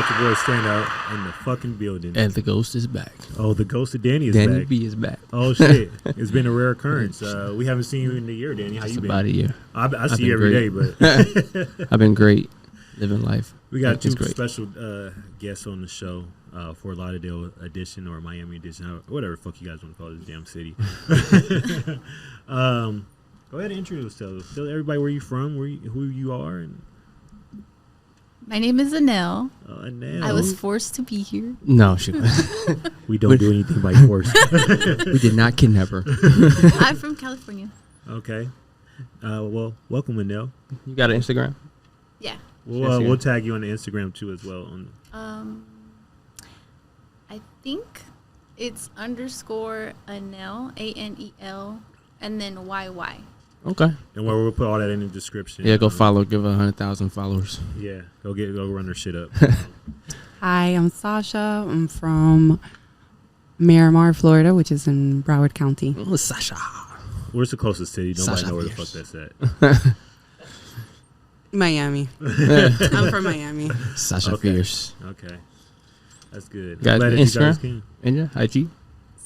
got your boy Stxndout in the fucking building. And the ghost is back. Oh, the ghost of Danny is Danny back. B is back. Oh, shit. It's been a rare occurrence. We haven't seen you in a year, Danny. How you been? About a year. I see you every day, but... I've been great. Living life. We got two special guests on the show. Fort Lauderdale edition or Miami edition, whatever the fuck you guys want to call this damn city. Go ahead and introduce yourself. Tell everybody where you from, who you are. And my name is Anel. Anel. I was forced to be here. No, we don't do anything by force. We did not kidnap her. I'm from California. Okay. Well, welcome, Anel. You got an Instagram? Yeah. We'll tag you on the Instagram too as well. I think it's _Anel, ANEL, and then YY. Okay. And we'll put all that in the description. Yeah, go follow. Give her 100,000 followers. Yeah, go run her shit up. Hi, I'm Sasha. I'm from Miramar, Florida, which is in Broward County. Oh, Sasha. Where's the closest city? Nobody Sasha know where the Pierce. fuck that's at. Miami. I'm from Miami. Sasha Fierce. Okay. That's good. Got Glad that Instagram? And your IG?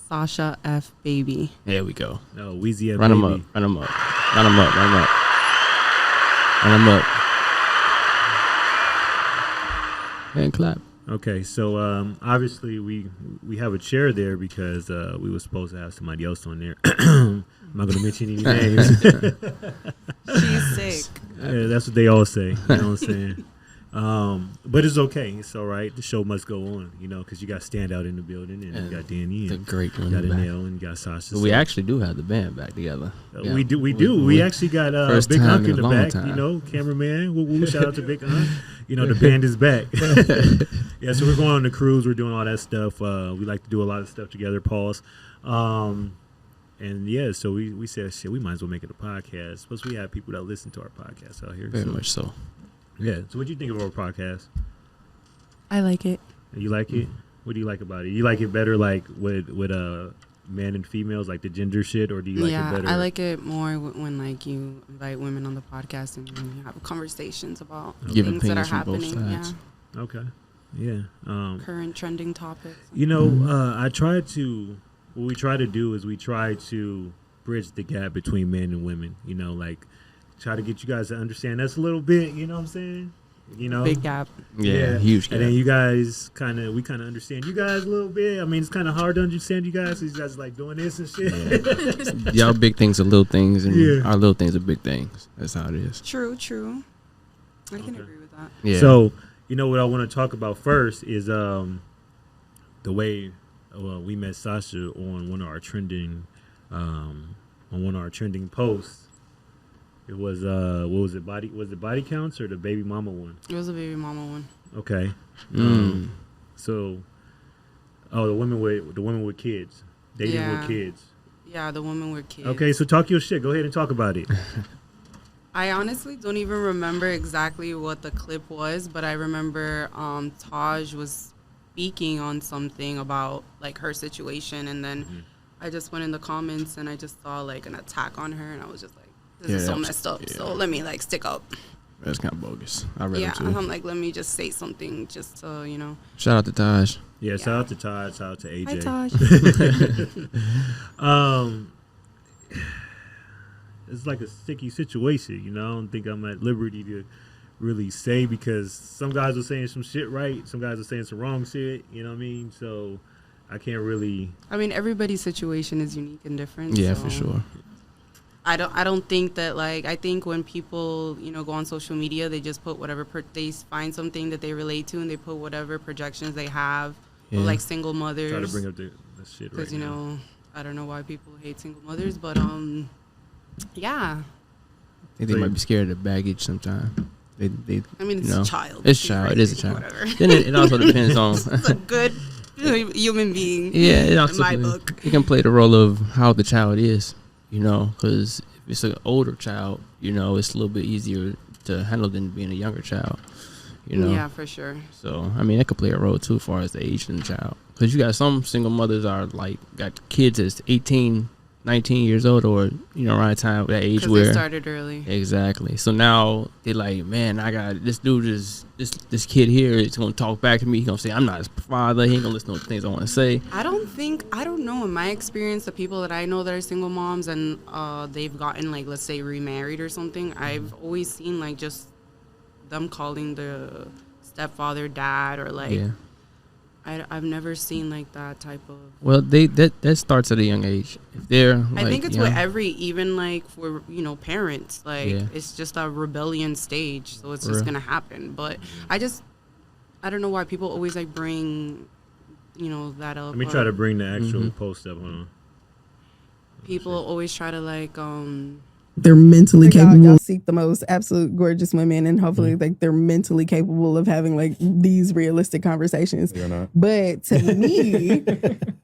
Sasha F. Baby. There we go. No, Weezy F. Run them Baby. up. Run them up. Run them up. Run them up. Run them up. And clap. Okay, so obviously we have a chair there because we were supposed to have somebody else on there. I'm not going to mention any names. She's sick. Yeah, that's what they all say. You know what I'm saying? But it's okay. It's all right. The show must go on, because you got Stxndout in the building, and you got Danny, the and great one. you got Anel, and you got Sasha. We actually do have the band back together. We do. We actually got Big Hunk in the back. Time. Cameraman. We'll shout out to Big Hunk. The band is back. Yeah, so we're going on the cruise. We're doing all that stuff. We like to do a lot of stuff together. Pause. And yeah, so we said, shit, we might as well make it a podcast. Plus, we have people that listen to our podcast out here. Very much so. Yeah. So what do you think of our podcast? I like it. You like it? What do you like about it? You like it better like with men and females, like the gender shit, or do you like it better? I like it more when like you invite women on the podcast and you have conversations about things that are happening. Yeah. Okay. Yeah. Current trending topics. I try to. What we try to do is we try to bridge the gap between men and women. Like try to get you guys to understand us a little bit. You know what I'm saying? Big gap. Yeah, huge gap. And then you guys we kind of understand you guys a little bit. I mean, it's kind of hard to understand you guys. You guys like doing this and shit. Yeah. Y'all big things are little things, and our little things are big things. That's how it is. True. I can agree with that. Yeah. So, what I want to talk about first is the way we met Sasha on one of our trending posts. It was what was it? Body counts or the baby mama one? It was a baby mama one. Okay. So, the women with kids, dating with kids. Yeah, the women with kids. Okay, so talk your shit. Go ahead and talk about it. I honestly don't even remember exactly what the clip was, but I remember Taj was speaking on something about like her situation, and then I just went in the comments and I just saw like an attack on her, and I was just like, this is so messed up. Yeah. So let me like stick up. That's kind of bogus. I read it too. I'm like, let me just say something just to, Shout out to Taj. Yeah, shout out to Taj. Shout out to AJ. Hi, Taj. It's like a sticky situation, I don't think I'm at liberty to really say because some guys are saying some shit right, some guys are saying some wrong shit, you know what I mean? So I can't really. I mean, everybody's situation is unique and different. Yeah, so. For sure. I don't think that I think when people go on social media, they just put whatever they find something that they relate to, and they put whatever projections they have, like single mothers. Try to bring up the shit right now. Because I don't know why people hate single mothers, but yeah. I think they might be scared of the baggage sometimes. They I mean, it's a child. It's a child. Right? It is a child. Whatever. Then it also depends on. It's a good human being. Yeah, it also in my book. It can play the role of how the child is. Because if it's an older child, it's a little bit easier to handle than being a younger child, Yeah, for sure. So, I mean, that could play a role, too, as far as the age of the child. Because you got some single mothers got kids that's 18, 19 years old, or around the time that age where they started early. Exactly. So now they're like, man, I got this dude this kid here is gonna talk back to me. He's gonna say I'm not his father. He ain't gonna listen to the things I want to say. I don't know. In my experience, the people that I know that are single moms and they've gotten like, let's say, remarried or something, I've always seen like just them calling the stepfather dad or like. Yeah. I've never seen like that type of. Well, that starts at a young age. If they're, I think it's with even like for parents, like it's just a rebellion stage, so it's just gonna happen. But I don't know why people always like bring, that up. Let me try to bring the actual post up on. People always try to like they're mentally capable. Y'all seek the most absolute gorgeous women, and hopefully like they're mentally capable of having like these realistic conversations. But to me,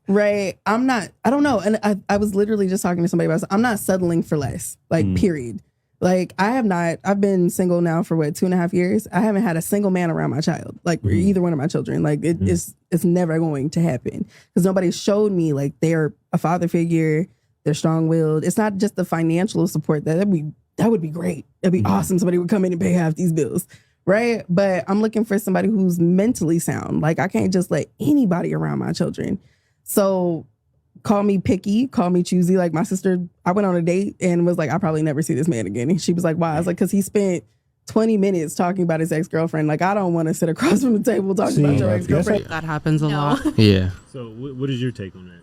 right, I don't know. And I was literally just talking to somebody about this. I'm not settling for less, like period. Like I've been single now for 2.5 years. I haven't had a single man around my child, like either one of my children. Like it's never going to happen because nobody showed me like they're a father figure. They're strong-willed. It's not just the financial support that would be great. That'd be awesome. Somebody would come in and pay half these bills, right? But I'm looking for somebody who's mentally sound. Like I can't just let anybody around my children. So call me picky, call me choosy. Like my sister, I went on a date and was like, I'll probably never see this man again. And she was like, why? I was like, because he spent 20 minutes talking about his ex-girlfriend. Like I don't want to sit across from the table talking about your ex-girlfriend. That happens a lot. Yeah. So what is your take on that?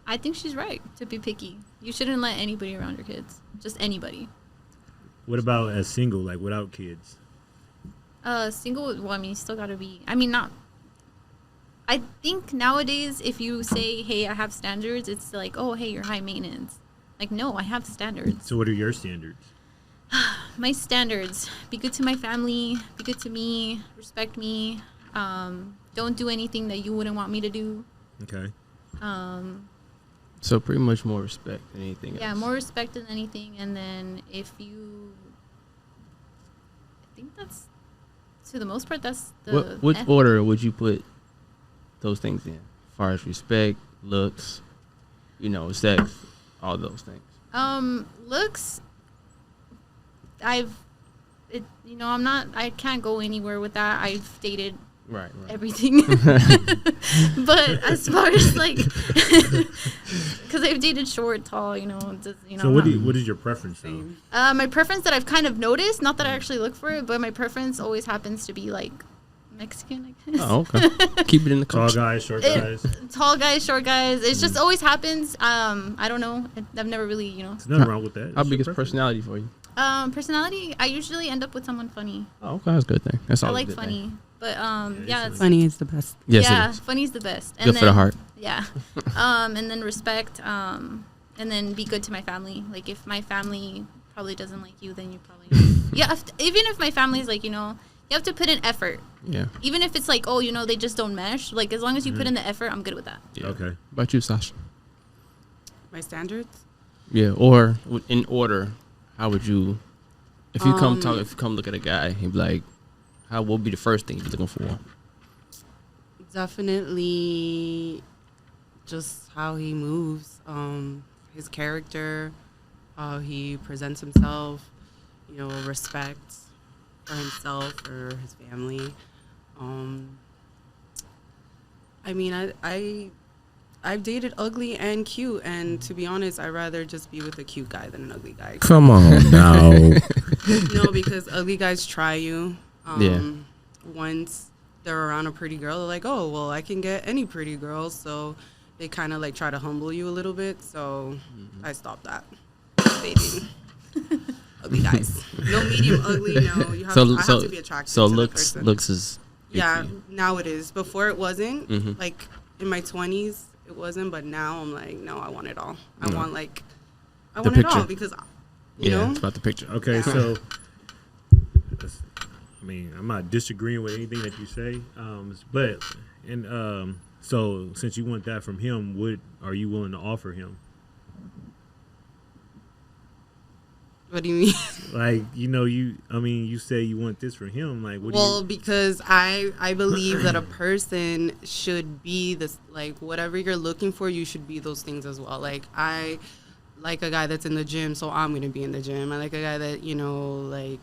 I think she's right to be picky. You shouldn't let anybody around your kids. Just anybody. What about as single, like without kids? Single, well, I mean, you still got to be, I mean, not. I think nowadays, if you say, hey, I have standards, it's like, oh, hey, you're high maintenance. Like, no, I have standards. So what are your standards? My standards, be good to my family, be good to me, respect me. Don't do anything that you wouldn't want me to do. Okay. So pretty much more respect than anything else. Yeah, more respect than anything. And then I think that's, to the most part, that's the... What order would you put those things in? As far as respect, looks, sex, all those things. Looks, I can't go anywhere with that. I've dated... Right. Everything. But as far as like, because I've dated short, tall, So what is your preference though? My preference that I've kind of noticed, not that I actually look for it, but my preference always happens to be like Mexican, I guess. Oh, okay. Keep it in the culture. Tall guys, short guys. Tall guys, short guys. It just always happens. I don't know. I've never really, There's nothing wrong with that. How big is personality for you? Personality, I usually end up with someone funny. Oh, okay, that's a good thing. That's all. I like funny. Thing. But it's funny is the best. Yes, yeah, funny is the best. And good for the heart. Yeah. And then respect. And then be good to my family. Like if my family probably doesn't like you, then you probably even if my family is like, you have to put in effort. Yeah. Even if it's like, they just don't mesh. Like as long as you put in the effort, I'm good with that. Yeah. Okay. What about you, Sasha? My standards? Yeah. Or in order, how would you? If you come look at a guy, he'd be like, what would be the first thing you're looking for? Definitely just how he moves, his character, how he presents himself, respect for himself or his family. I mean, I've dated ugly and cute, and to be honest, I'd rather just be with a cute guy than an ugly guy. Come on now. No, because ugly guys try you. Once they're around a pretty girl, they're like, oh, well, I can get any pretty girl. So they kind of like try to humble you a little bit. So I stopped that dating ugly guys. No medium ugly, no. You have, I have to be attracted to the person. Looks is... Yeah, now it is. Before it wasn't. Like in my 20s, it wasn't. But now I'm like, no, I want it all. I want it all because, you know. It's about the picture. Okay, so... I mean, I'm not disagreeing with anything that you say, so since you want that from him, what are you willing to offer him? What do you mean? Like, you say you want this for him. Like, because I believe that a person should be this, like, whatever you're looking for, you should be those things as well. Like, I like a guy that's in the gym, so I'm going to be in the gym. I like a guy that, like,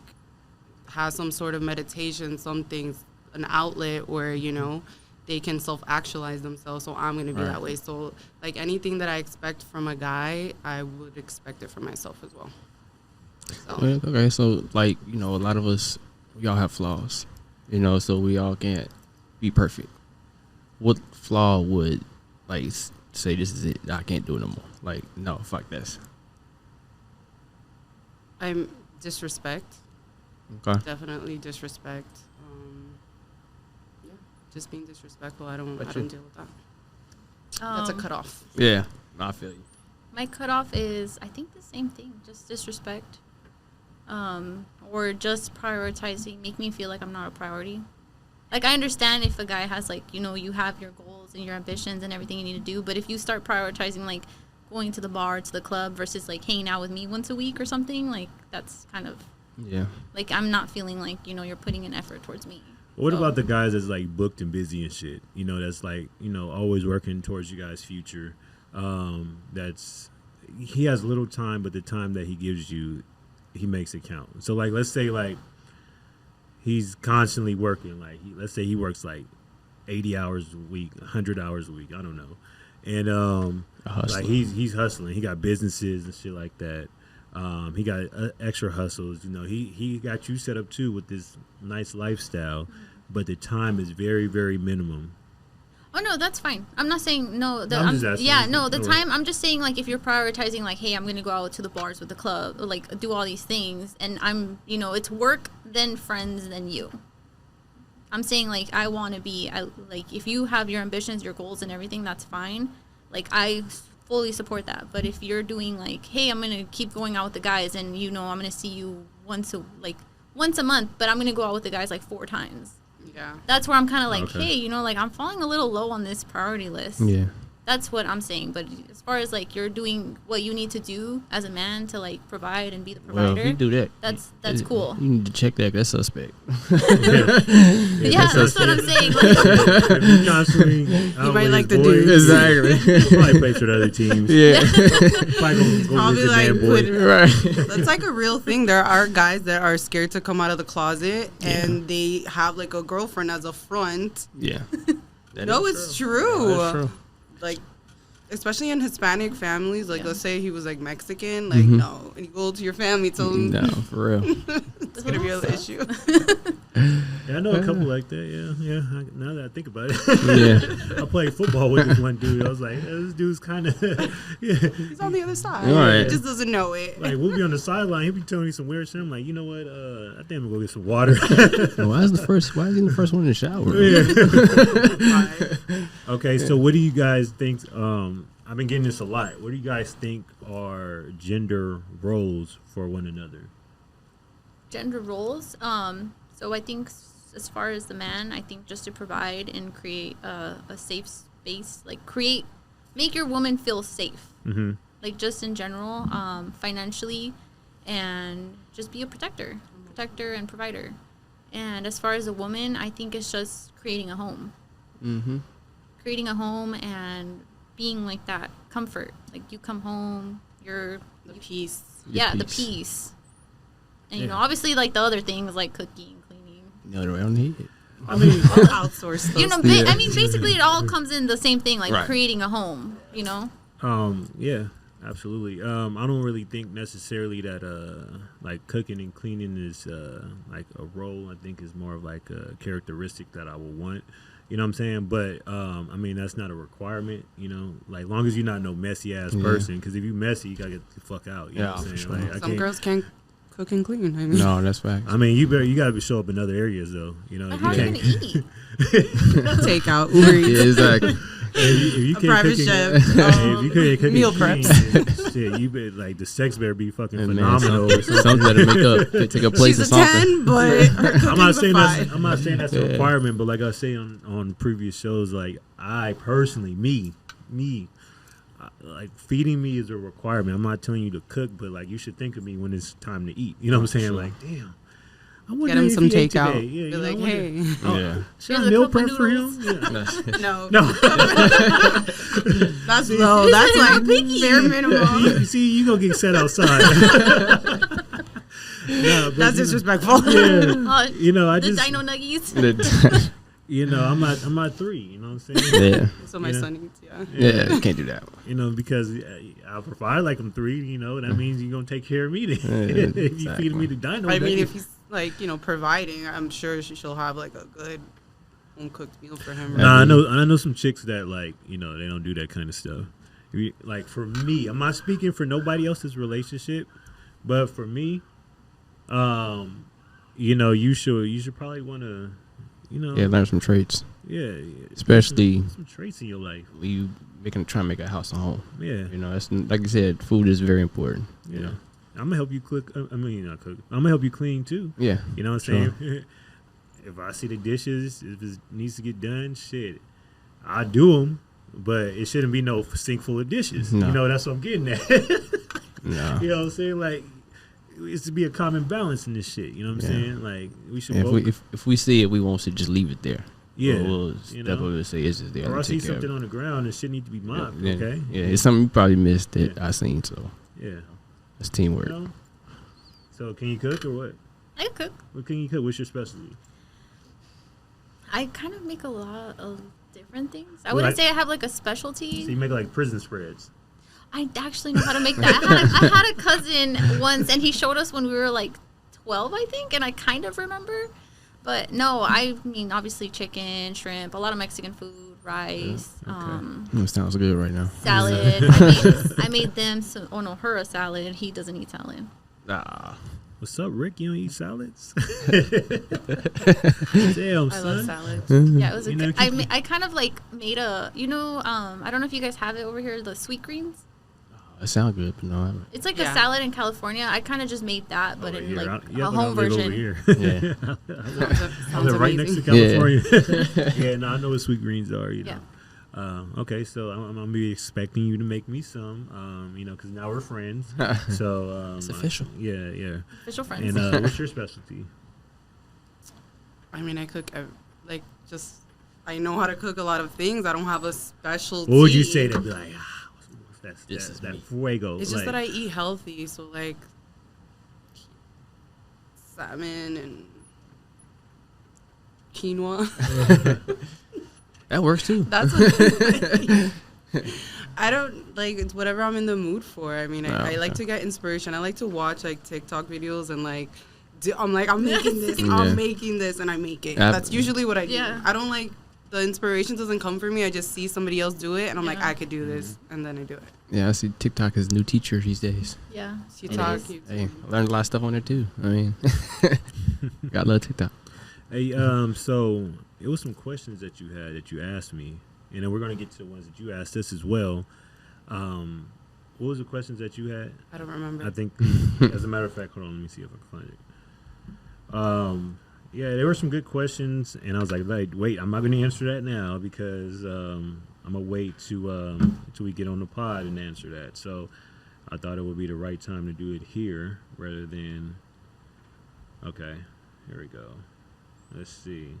has some sort of meditation, an outlet where, they can self-actualize themselves, so I'm going to be that way. So, like, anything that I expect from a guy, I would expect it from myself as well. So. Okay, so, like, a lot of us, we all have flaws, so we all can't be perfect. What flaw would, like, say this is it, I can't do it no more? Like, no, fuck this. I'm disrespect. Okay. Definitely disrespect. Just being disrespectful, I don't deal with that. That's a cutoff. Yeah, I feel you. My cutoff is, I think, the same thing, just disrespect. Or just prioritizing, make me feel like I'm not a priority. Like, I understand if a guy has, like, you have your goals and your ambitions and everything you need to do, but if you start prioritizing, like, going to the bar, to the club, versus, like, hanging out with me once a week or something, like, that's kind of, like, I'm not feeling like, you're putting an effort towards me. What about the guys that's, like, booked and busy and shit? That's, like, always working towards you guys' future. He has little time, but the time that he gives you, he makes it count. So, like, let's say, like, he's constantly working. Like, let's say he works, like, 80 hours a week, 100 hours a week. I don't know. And, like, he's hustling. He got businesses and shit like that. He got extra hustles. He got you set up, too, with this nice lifestyle. But the time is very, very minimum. Oh, no, that's fine. I'm not saying no. The Time, I'm just saying, like, if you're prioritizing, like, hey, I'm going to go out to the bars with the club, or, like, do all these things, and I'm, it's work, then friends, then you. I'm saying, like, I want to be, like, if you have your ambitions, your goals, and everything, that's fine. Like, I fully support that. But if you're doing, like, hey, I'm going to keep going out with the guys, and, I'm going to see you once a month, but I'm going to go out with the guys, like, 4 times. Yeah. That's where I'm kind of like, hey, like, I'm falling a little low on this priority list. Yeah. That's what I'm saying. But as far as, like, you're doing what you need to do as a man to, like, provide and be the provider. Well, if you do that, that's cool. You need to check that. That's suspect. That's what I'm saying. If you constantly you might like the dude. Exactly. Probably play for the other teams. Yeah. Probably like, right. That's like a real thing. There are guys that are scared to come out of the closet, and they have, like, a girlfriend as a front. Yeah. No, it's true. That's true. Like, especially in Hispanic families, like, let's say he was, like, Mexican, like, no. And you go to your family, tell them. No, for real. It's going to be an issue. Yeah, I know a couple like that, yeah. Now that I think about it. I played football with this one dude. I was like, this dude's kind of, He's on the other side. Right. He just doesn't know it. Like, we'll be on the sideline. He'll be telling me some weird shit. I'm like, you know what? I think I'm going to go get some water. Why is he the first one in the shower? Yeah. Okay, so what do you guys think? I've been getting this a lot. What do you guys think are gender roles for one another? Gender roles? So I think as far as the man, I think just to provide and create a safe space, like make your woman feel safe. Mm-hmm. Like, just in general, financially, and just be a protector and provider. And as far as a woman, I think it's just creating a home. Mm-hmm. Creating a home and being, like, that comfort. Like, you come home, the peace. The peace. And, obviously, like, the other things, like cooking, cleaning. No, I don't need it. I mean, outsource those things. I mean, basically, it all comes in the same thing, like creating a home, Yeah, absolutely. I don't really think necessarily that like cooking and cleaning is like a role. I think is more of like a characteristic that I would want. You know what I'm saying? But I mean, that's not a requirement. Like, long as you're not no messy ass person. Because if you messy, you gotta get the fuck out. You know what I'm saying? Sure. Like, Some girls can't cook and clean. I mean. No, that's facts. I mean, you gotta show up in other areas though. But how are you gonna eat? Takeout, Uber Eats. Yeah, exactly. If you can't private cook chef. if you can't cook Meal preps, shit, you better, like, the sex better be fucking phenomenal. Or something. Something that'll make up, take a place She's or a something. 10, but I'm not saying that's a requirement, but like I say on previous shows, like, I personally, me, like feeding me is a requirement. I'm not telling you to cook, but like you should think of me when it's time to eat. You know what I'm saying? Sure. Like, damn. Get him some takeout. Yeah, Be like, hey. Yeah. Should I meal prep for him? Yeah. No. That's This low. is That's not like picky. bare minimum. You see, you gonna get set outside. No, but, That's disrespectful. Yeah. You know, I the just dino nuggies. you know, I'm at 3. You know what I'm saying? Yeah. So my son eats, Yeah, you can't do that. You know, because I'll provide like I'm 3. You know, that means you're gonna take care of me. Then. Yeah, If you feed me the dino, I mean, nugget. if he's like, providing, I'm sure she'll have like a good home cooked meal for him. Nah, I know some chicks that like, they don't do that kind of stuff. Like for me, I'm not speaking for nobody else's relationship, but for me, you should probably want to, learn some traits. Yeah, Especially some traits in your life. when you trying to make a house a home. Yeah, It's like you said, food is very important. yeah. You know? I'm gonna help you cook. Not cook. I'm gonna help you clean too. Yeah. You know what I'm saying? If I see the dishes, if it needs to get done, shit, I do them. But it shouldn't be no sink full of dishes. No. That's what I'm getting at. No. You know what I'm saying? Like, it's to be a common balance in this shit. You know what I'm saying? Like, we should And both. if we see it, we won't say just leave it there. Yeah. We'll definitely say it's just there. Or I see take care of something it. on the ground and shit need to be mopped. Yeah, Okay. Yeah, it's something you probably missed that Yeah. I seen. So Yeah. it's teamwork. So can you cook or what? I cook. What can you cook? What's your specialty? I kind of make a lot of different things. I Well, wouldn't say I have like a specialty. So you make like prison spreads. I actually know how to make that. I had a cousin once, and he showed us when we were like 12, I think, and I kind of remember. But no, I mean, obviously chicken, shrimp, a lot of Mexican food, rice, Sounds good right now. salad. I made them some, her a salad, and he doesn't eat salad. Nah. What's up, Rick? You don't eat salads? Damn, son. I love salads. Yeah, it was a You know, good. I kind of like made a, I don't know if you guys have it over here, the sweet greens. It sounds good, but no, I haven't. It's like a salad in California. I kind of just made that, but Over in here. like Yeah, a but I home live over version. here. Yeah. I Sounds live right next to amazing. California. Yeah, no, I know what sweet greens are. Yeah. Okay, so I'm gonna be expecting you to make me some. Because now we're friends. So It's official. Yeah. Official friends. And what's your specialty? I mean, I cook I know how to cook a lot of things. I don't have a specialty. What would you say to be like? This is That me. fuego. It's just that I eat healthy, so like salmon and quinoa. That works too. That's what I don't like. It's whatever I'm in the mood for. I mean, I like to get inspiration. I like to watch like TikTok videos and like I'm making this, I'm making this, and I make it. That's usually what I do. Yeah. I don't like the inspiration doesn't come from me. I just see somebody else do it, and I'm like, I could do this, and then I do it. Yeah, I see TikTok is new teacher these days. Yeah. TikTok. Hey, I learned a lot of stuff on there too. I mean, got love TikTok. Hey, so it was some questions that you asked me, and then we're gonna get to the ones that you asked us as well. What was the questions that you had? I don't remember. I think, as a matter of fact, hold on, let me see if I can find it. Yeah, there were some good questions, and I was like, wait, I'm not going to answer that now because I'm gonna wait till we get on the pod and answer that. So I thought it would be the right time to do it here rather than. Okay, here we go. Let's see.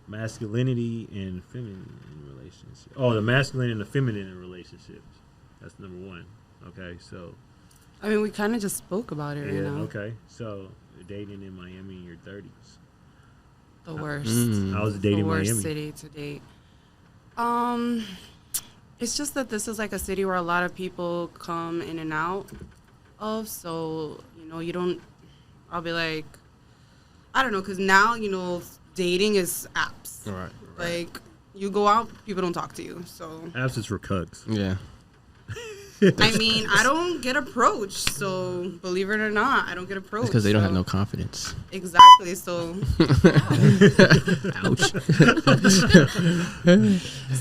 Masculinity and feminine in relationships. Oh, the masculine and the feminine in relationships. That's number 1. Okay, so. I mean, we kind of just spoke about it right now. Okay. So, dating in Miami in your 30s. The worst. I was dating the worst Miami. city to date. It's just that this is like a city where a lot of people come in and out of. So, you don't. I'll be like, I don't know, because now, dating is apps. Right. Like, you go out, people don't talk to you. So, Apps is for cucks. Yeah. I mean, I don't get approached. So, believe it or not, I don't get approached. Because they don't have no confidence. Exactly. So, Ouch.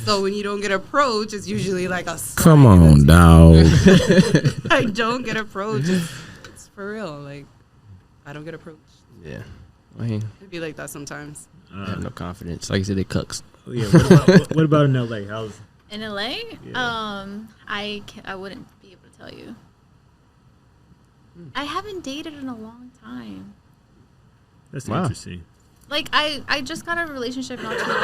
so when you don't get approached, it's usually like a sign. Come on, dog. I don't get approached. It's for real. Like, I don't get approached. Yeah. I mean, It'd be like that sometimes. I have no confidence. Like you said, they cucks. Yeah. What about in LA? In LA? Yeah. I wouldn't be able to tell you. I haven't dated in a long time. That's interesting. Like, I just got a relationship not too long ago.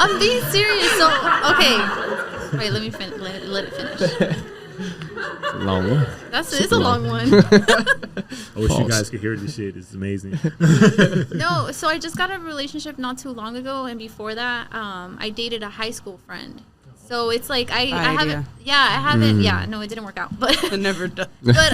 I'm being serious. So, okay. Wait, let me let it finish. It's a long one. It's a long one. I wish you guys could hear this shit. It's amazing. No, so I just got a relationship not too long ago, and before that, I dated a high school friend. So it's like I haven't. Yeah, no, it didn't work out. But It never does. But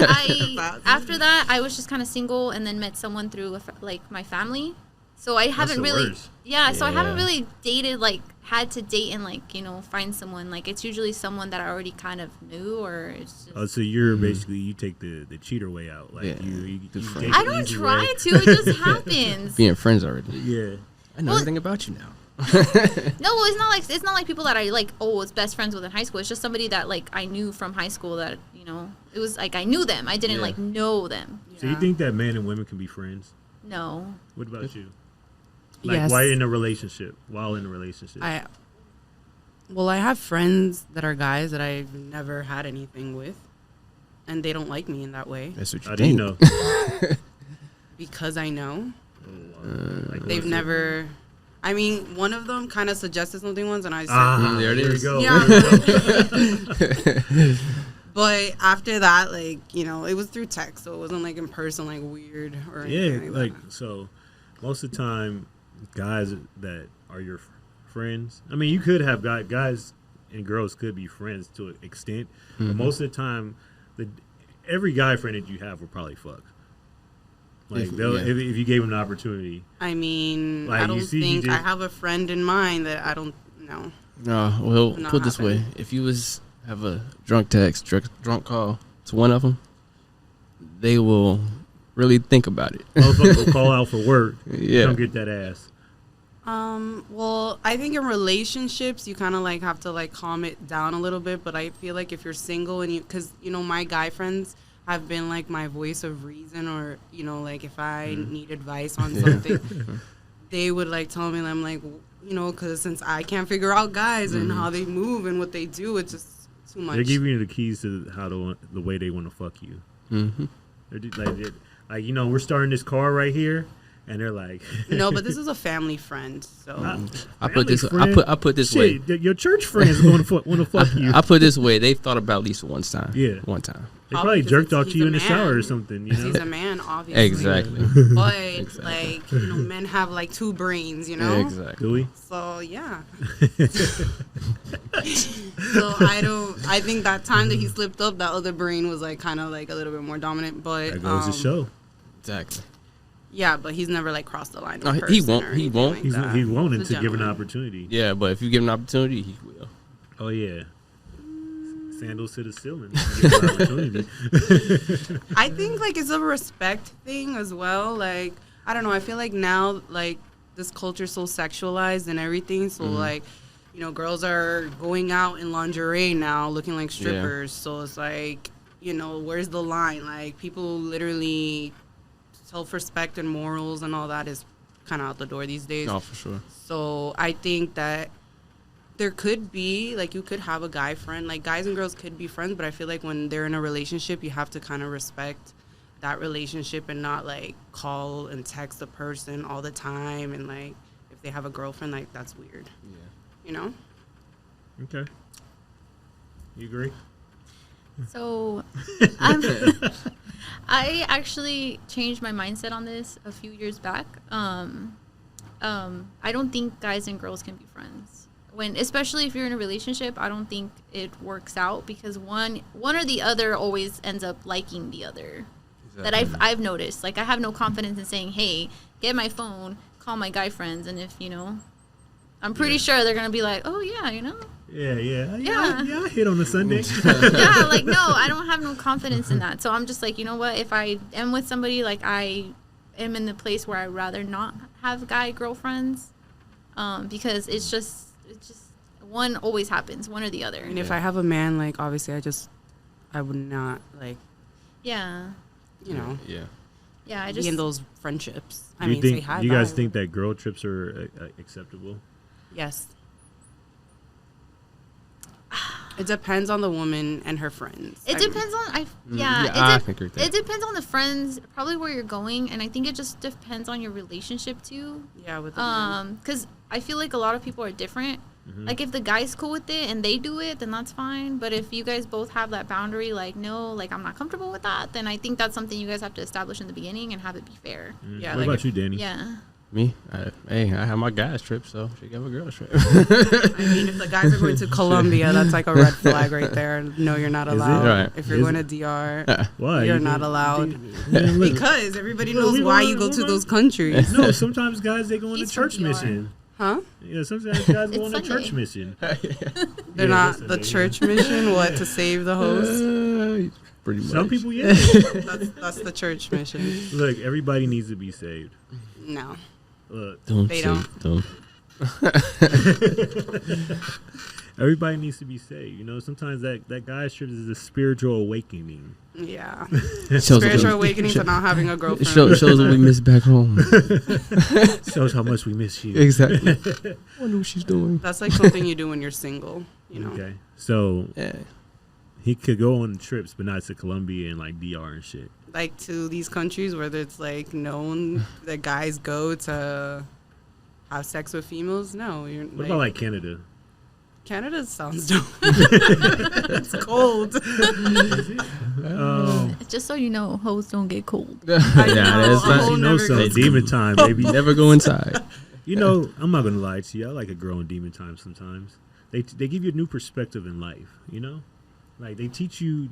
after that, I was just kind of single, and then met someone through like my family. So I haven't really. Worst. Yeah, so I haven't really dated, like, had to date and, like, find someone. Like, it's usually someone that I already kind of knew, or it's just... Oh, so you're basically, you take the cheater way out. Like, you take I don't try to. It just happens. Being friends already. Yeah. I know everything about you now. No, it's not like people that I, like, it's best friends with in high school. It's just somebody that, like, I knew from high school that, it was, like, I knew them. I didn't, like, know them. So you think that men and women can be friends? No. What about you? Like, Yes. while in a relationship? I have friends that are guys that I've never had anything with, and they don't like me in that way. That's what you How think. do you know? Because I know. Like, They've never... I mean, one of them kind of suggested something once, and I said... There it is. Go. Yeah. But after that, like, it was through text, so it wasn't, like, in person, like, weird or anything Yeah, like, that. so most of the time, guys that are your friends, I mean, you could have guys and girls could be friends to an extent, but most of the time, every guy friend that you have will probably fuck. Like, if you gave them the opportunity. I mean, like, I don't think I have a friend in mind that I don't know. No, well, Not put it this way. If you have a drunk text, drunk call to one of them, they will really think about it. Motherfuckers will call out for work. Yeah. Come get that ass. Well, I think in relationships, you kind of, like, have to, like, calm it down a little bit. But I feel like if you're single and because, my guy friends have been, like, my voice of reason, or, like, if I need advice on something, they would, like, tell me, I'm like, because since I can't figure out guys and how they move and what they do, it's just too much. They're giving you the keys to how the way they want to fuck you. Mm-hmm. Like, we're starting this car right here, and they're like, no, but this is a family friend, so I put this way. Your church friends want to fuck you. I put this way. They've thought about at least one time. Yeah. One time. They probably jerked off to he's you a in the shower man. or something. He's a man, obviously. Exactly. But like, men have like two brains, Yeah, exactly. Do we? So yeah. So I think that time that he slipped up, that other brain was like kind of like a little bit more dominant. But That goes to show. Exactly. Yeah, but he's never like crossed the line. No, With he person won't. or He anything won't. Like that. He won't He's a until given an gentleman. opportunity. Yeah, but if you give him an opportunity, he will. Oh yeah. Sandals to the ceiling. Give an opportunity. I think like it's a respect thing as well. Like I don't know. I feel like now like this culture's so sexualized and everything. So like, girls are going out in lingerie now, looking like strippers. Yeah. So it's like, where's the line? Like people literally self-respect and morals and all that is kind of out the door these days. Oh, for sure. So I think that there could be, like, you could have a guy friend. Like, guys and girls could be friends, but I feel like when they're in a relationship, you have to kind of respect that relationship and not, like, call and text the person all the time. And, like, if they have a girlfriend, like, that's weird. Yeah. Okay. You agree? So, I actually changed my mindset on this a few years back. I don't think guys and girls can be friends. Especially if you're in a relationship, I don't think it works out because one or the other always ends up liking the other. Exactly. That I've noticed. Like I have no confidence in saying, "Hey, get my phone, call my guy friends," and if I'm pretty sure they're gonna be like, "Oh yeah, Yeah, I hit on a Sunday. Yeah, like no, I don't have no confidence in that. So I'm just like, you know what? If I am with somebody, like I am in the place where I'd rather not have guy girlfriends, because it's just one always happens, one or the other. And if I have a man, like obviously I would not like. Yeah. Yeah, I just be in those friendships. Do you guys think that girl trips are acceptable? Yes. It depends on the woman and her friends. It depends on I agree with that. It depends on the friends, probably where you're going, and I think it just depends on your relationship too. Yeah, with the men. Because I feel like a lot of people are different. Mm-hmm. Like if the guy's cool with it and they do it, then that's fine. But if you guys both have that boundary, like no, like I'm not comfortable with that, then I think that's something you guys have to establish in the beginning and have it be fair. Mm-hmm. Yeah. What about you, Danny? Yeah. Me? I have my guys trip, so she got my girls trip. I mean, if the guys are going to Colombia, that's like a red flag right there. No, you're not allowed. Right. If you're going to DR, why? You're not allowed. Because everybody knows why you go to those countries. No, sometimes guys, they go on a church mission. Huh? Yeah, sometimes guys go on a church mission. They're not the church mission, what, to save the host? Pretty much. Some people, yeah. That's the church mission. Look, everybody needs to be saved. No. Look, they don't. Everybody needs to be saved. You know, sometimes that guy's trip is a spiritual awakening. Yeah. Spiritual awakening to not having a girlfriend. Shows what we miss back home. Shows how much we miss you. Exactly. I wonder what she's doing. That's like something you do when you're single, you know. Okay. So he could go on trips, but not to Colombia and like DR and shit. Like to these countries where it's like known that guys go to have sex with females? No. What about like Canada? Canada sounds dope. It's cold. Just so you know, hoes don't get cold. Some demon time, baby. Never go inside. You know, I'm not gonna lie to you. I like a girl in demon time sometimes. They give you a new perspective in life. You know. Like they teach you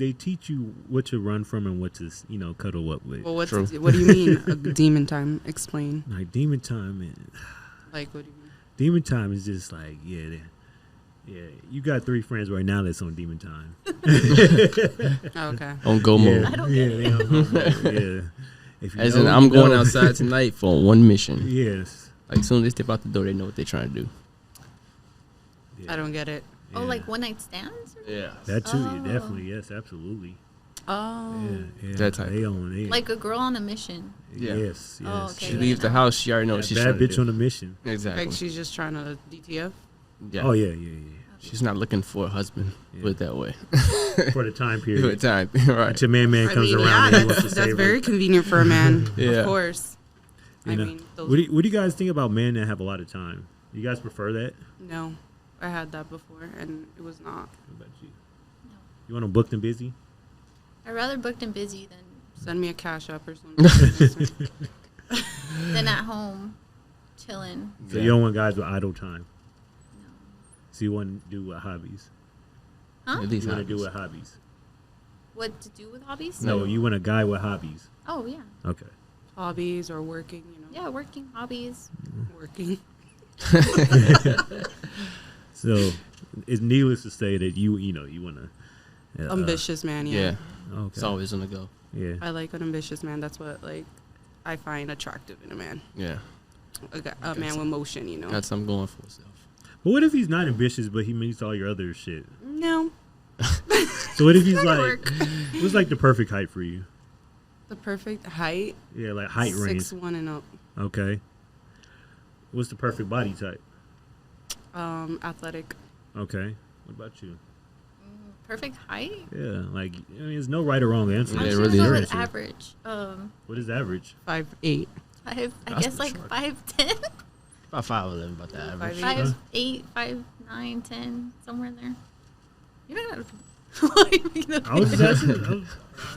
what to run from and what to cuddle up with. Well, what do you mean a demon time? Explain. Like demon time, man. Like what do you mean? Demon time is just like you got 3 friends right now that's on demon time. Okay. On go mode. I don't get it. They on go mode. Yeah. As in, I'm going outside tonight for one mission. Yes. Like as soon as they step out the door, they know what they're trying to do. Yeah. I don't get it. Yeah. Oh, like one night stands? Yeah. That too, definitely. Yes, absolutely. Oh. Yeah. That type. They like a girl on a mission. Yeah. Yes. Oh, okay. She leaves the house, she already knows she's bad bitch on a mission. Exactly. Like she's just trying to DTF? Yeah. Oh, yeah. She's not looking for a husband. Put it that way. For the time period. For the time, right. Until man comes around yeah, and he wants to save that's very convenient for a man. Yeah. Of course. What do you guys think about men that have a lot of time? You guys prefer that? No. I had that before, and it was not. What about you? No. You want them booked and busy? I'd rather booked and busy than... Send me a cash app or something. than at home, chilling. So you don't want guys with idle time? No. So you want to do what hobbies? Huh? At least you want to do what hobbies? What to do with hobbies? No, you want a guy with hobbies. Oh, yeah. Okay. Hobbies or working, Yeah, working, hobbies. Working. So it's needless to say that you want to ambitious man. Yeah. Okay. It's always on the go. Yeah. I like an ambitious man. That's what I find attractive in a man. Yeah. A man with motion. Got something going for himself. But what if he's not ambitious, but he meets all your other shit? No. So what if he's what's like the perfect height for you? The perfect height? Yeah, like height range. 6'1" and up. Okay. What's the perfect body type? Athletic. Okay. What about you? Perfect height? Yeah, there's no right or wrong answer. I'm just gonna go with average. What is average? 5'8". I guess like 5'10". About 5'11", about the average. 5'8", 5'9", 10, somewhere in there. You know.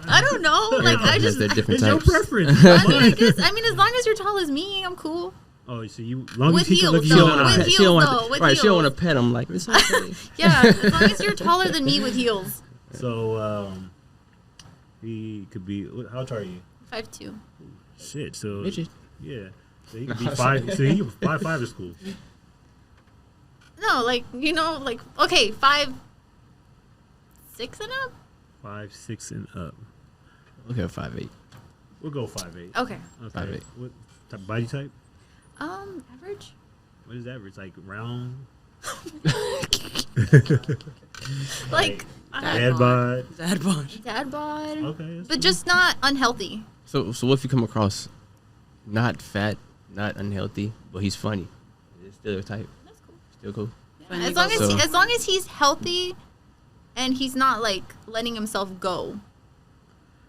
I don't know. Like I just. Different it's your preference. I mean, as long as you're tall as me, I'm cool. Oh, so long with as he can look heels, you in the though. eye. With heels, though. With heels. She don't want to pet him. Like it's okay. Yeah, as long as you're taller than me with heels. So, he could be. How tall are you? 5'2". Shit. So. Midget. Yeah. So he could be 5. So he 5'5" is cool. No, okay, 5'6" and up. 5'6" and up. Okay, 5'8". We'll go 5'8". Okay. 5'8". What type of body type? Average. What is average? Like round? Dad bod. Dad bod. Okay. But just not unhealthy. So what if you come across not fat, not unhealthy, but he's funny? Is it still a type? That's cool. Still cool. Yeah, as long as he's healthy, and he's not like letting himself go.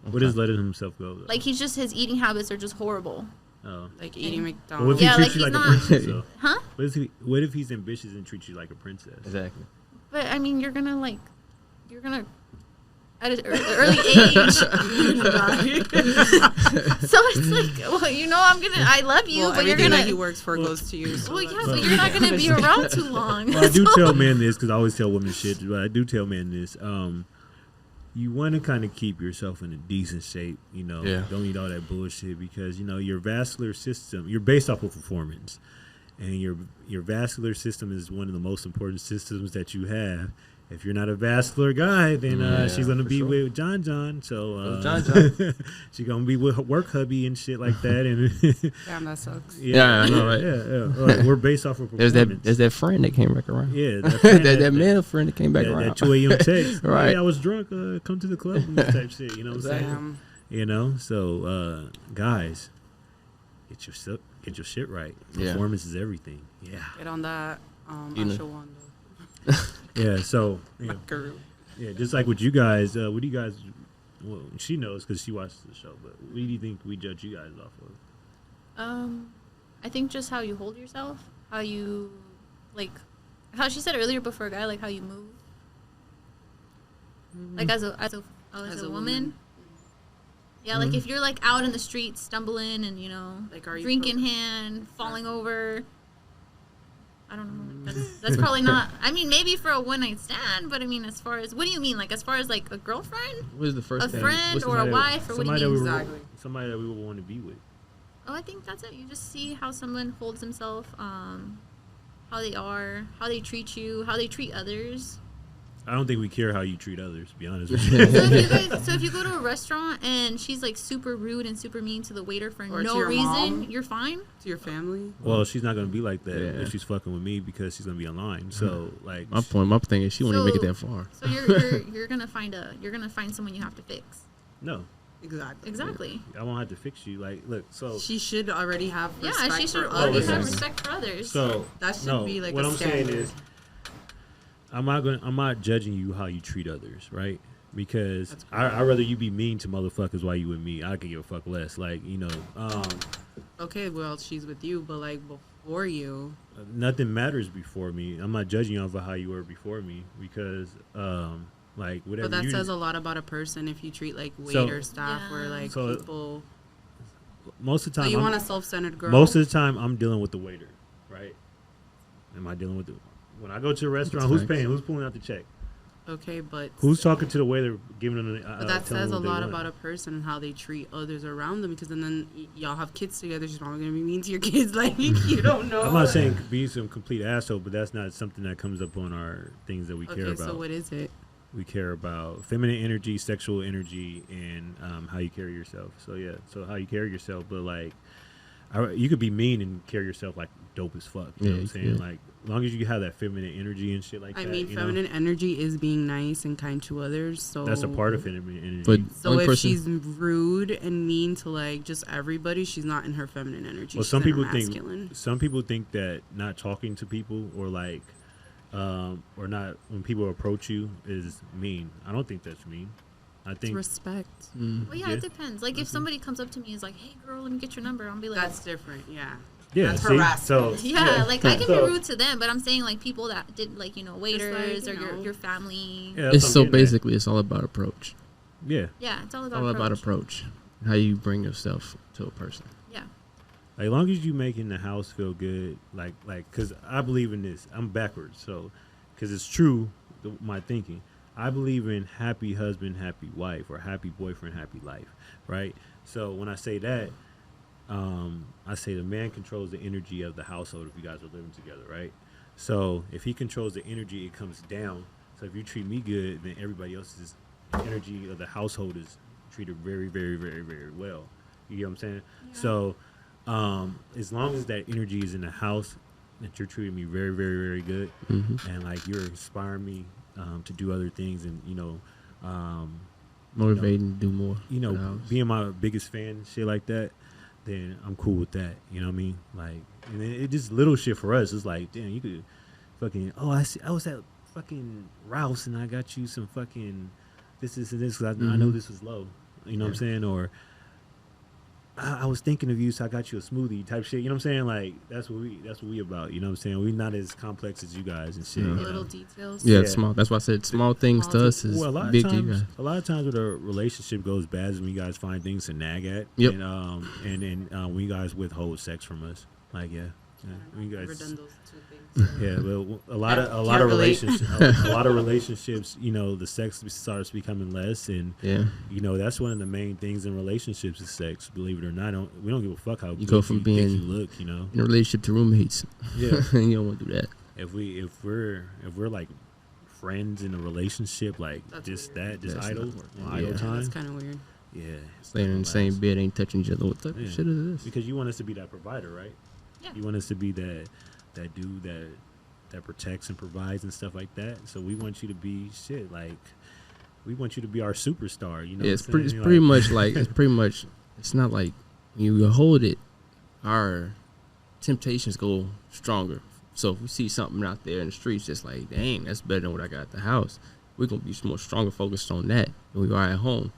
What is letting himself go? Though? Like his eating habits are just horrible. Oh, like eating McDonald's. Well, what if he treats you like a princess? Though? Huh? What if he's ambitious and treats you like a princess? Exactly. But I mean, you're gonna at an early age. So it's like, well, I love you, but you're gonna. That he works for goes to you. So well, yeah, but you're not gonna be around too long. Well, I do tell men this because I always tell women shit, but I do tell men this. You want to kind of keep yourself in a decent shape, Yeah. Don't eat all that bullshit because, your vascular system, you're based off of performance. And your vascular system is one of the most important systems that you have. If you're not a vascular guy, then she's going to be with John. So she's going to be with her work hubby and shit like that. And damn, that sucks. Yeah, I know, right? Yeah. We're based off of performance. There's that friend that came back around. Yeah. that male friend that came back around. That 2 a.m. text. Right. Hey, I was drunk. Come to the club type shit. You know what I'm saying? So guys, get your shit right. Performance is everything. Yeah. Get on that. Yeah, so just like with you guys, what do you guys? Well, she knows because she watches the show. But what do you think we judge you guys off of? I think just how you hold yourself, how you how she said earlier before a guy, like how you move, like as a woman. Yeah, like if you're like out in the street stumbling and like drinking hand, falling over. I don't know. That's probably not. I mean, maybe for a one night stand, but I mean, as far as what do you mean? Like as far as like a girlfriend, what is the first a friend or a wife, or what do you mean exactly? Somebody that we would want to be with. Oh, I think that's it. You just see how someone holds himself, how they are, how they treat you, how they treat others. I don't think we care how you treat others, to be honest with you. So if you go to a restaurant and she's like super rude and super mean to the waiter for no reason, mom, you're fine? To your family? Well, she's not going to be like that if she's fucking with me because she's going to be online. So, like... My thing is she won't even make it that far. So you're going to find someone you have to fix. No. Exactly. I won't have to fix you. Like, look, so... She should already have respect she should for already others. have respect for others. So, that should be like what a I'm standard. saying is... I'm not judging you how you treat others, right? Because I'd rather you be mean to motherfuckers while you with me. I could give a fuck less. Like, okay, well, she's with you, but like before you, nothing matters before me. I'm not judging you off of how you were before me because, like, whatever. But that says a lot about a person if you treat like waiter staff or like people. Most of the time, so you want a self-centered girl. Most of the time, I'm dealing with the waiter, right? Am I dealing with the? When I go to a restaurant, who's paying? Who's pulling out the check? Okay, but... Who's talking to the waiter, giving them... but that says a lot about a person and how they treat others around them, because then y'all have kids together, she's probably going to be mean to your kids, like, you don't know. I'm not saying be some complete asshole, but that's not something that comes up on our things that we care about. Okay, so what is it? We care about feminine energy, sexual energy, and how you carry yourself. So, yeah, how you carry yourself, but, like, you could be mean and carry yourself, like, dope as fuck. You know what I'm saying? Like, as long as you have that feminine energy and shit like that. I mean, feminine energy is being nice and kind to others. So that's a part of feminine energy. But so if she's rude and mean to like just everybody, she's not in her feminine energy. Well, she's some people think that not talking to people or like or not when people approach you is mean. I don't think that's mean. I think it's respect. Well, yeah, it depends. Like if somebody comes up to me and is like, "Hey, girl, let me get your number," I'll be like, "That's different." Yeah. Yeah, that's harassment. Like I can be rude to them, but I'm saying like people that did like waiters or your family. Yeah, it's so basically it's all about approach. Yeah. Yeah, it's all about approach. How you bring yourself to a person. Yeah. Like, as long as you making the house feel good, like, because I believe in this. I'm backwards, so because it's true, my thinking. I believe in happy husband, happy wife, or happy boyfriend, happy life, right? So when I say that. I say the man controls the energy of the household if you guys are living together, right? So if he controls the energy, it comes down. So if you treat me good, then everybody else's energy of the household is treated very, very, very, very well. You get what I'm saying? Yeah. So as long as that energy is in the house, that you're treating me very, very, very good, and like you're inspiring me to do other things, and motivating to do more. Being my biggest fan, shit like that. Then I'm cool with that. You know what I mean? Like, and it just little shit for us. It's like, damn, you could fucking, I was at fucking Ralph's and I got you some fucking this and this, 'cause I know this was low. You know what I'm saying? Or I was thinking of you, so I got you a smoothie type shit. You know what I'm saying? Like that's what we about. You know what I'm saying? We're not as complex as you guys and shit. Little details. Yeah, small. That's why I said small things to us is big to you guys. A lot of times when a relationship goes bad is when you guys find things to nag at. Yep. And then when you guys withhold sex from us, like when you I've guys. never done those two things. Yeah, but a lot of relationships, you know, the sex starts becoming less, and you know that's one of the main things in relationships is sex. Believe it or not, we don't give a fuck how you go from being you look, you know, in a relationship to roommates. Yeah, you don't want to do that. If we're like friends in a relationship, like that's idle time. That's kind of weird. Yeah, Staying in the same bed, ain't touching each other. What type of shit is this? Because you want us to be that provider, right? Yeah. You want us to be that dude that protects and provides and stuff like that. So we want you to be shit. Like we want you to be our superstar. You know, it's pretty much like it's not like you hold it. Our temptations go stronger. So if we see something out there in the streets, just like, dang, that's better than what I got at the house. We're gonna be more stronger focused on that than we are at home.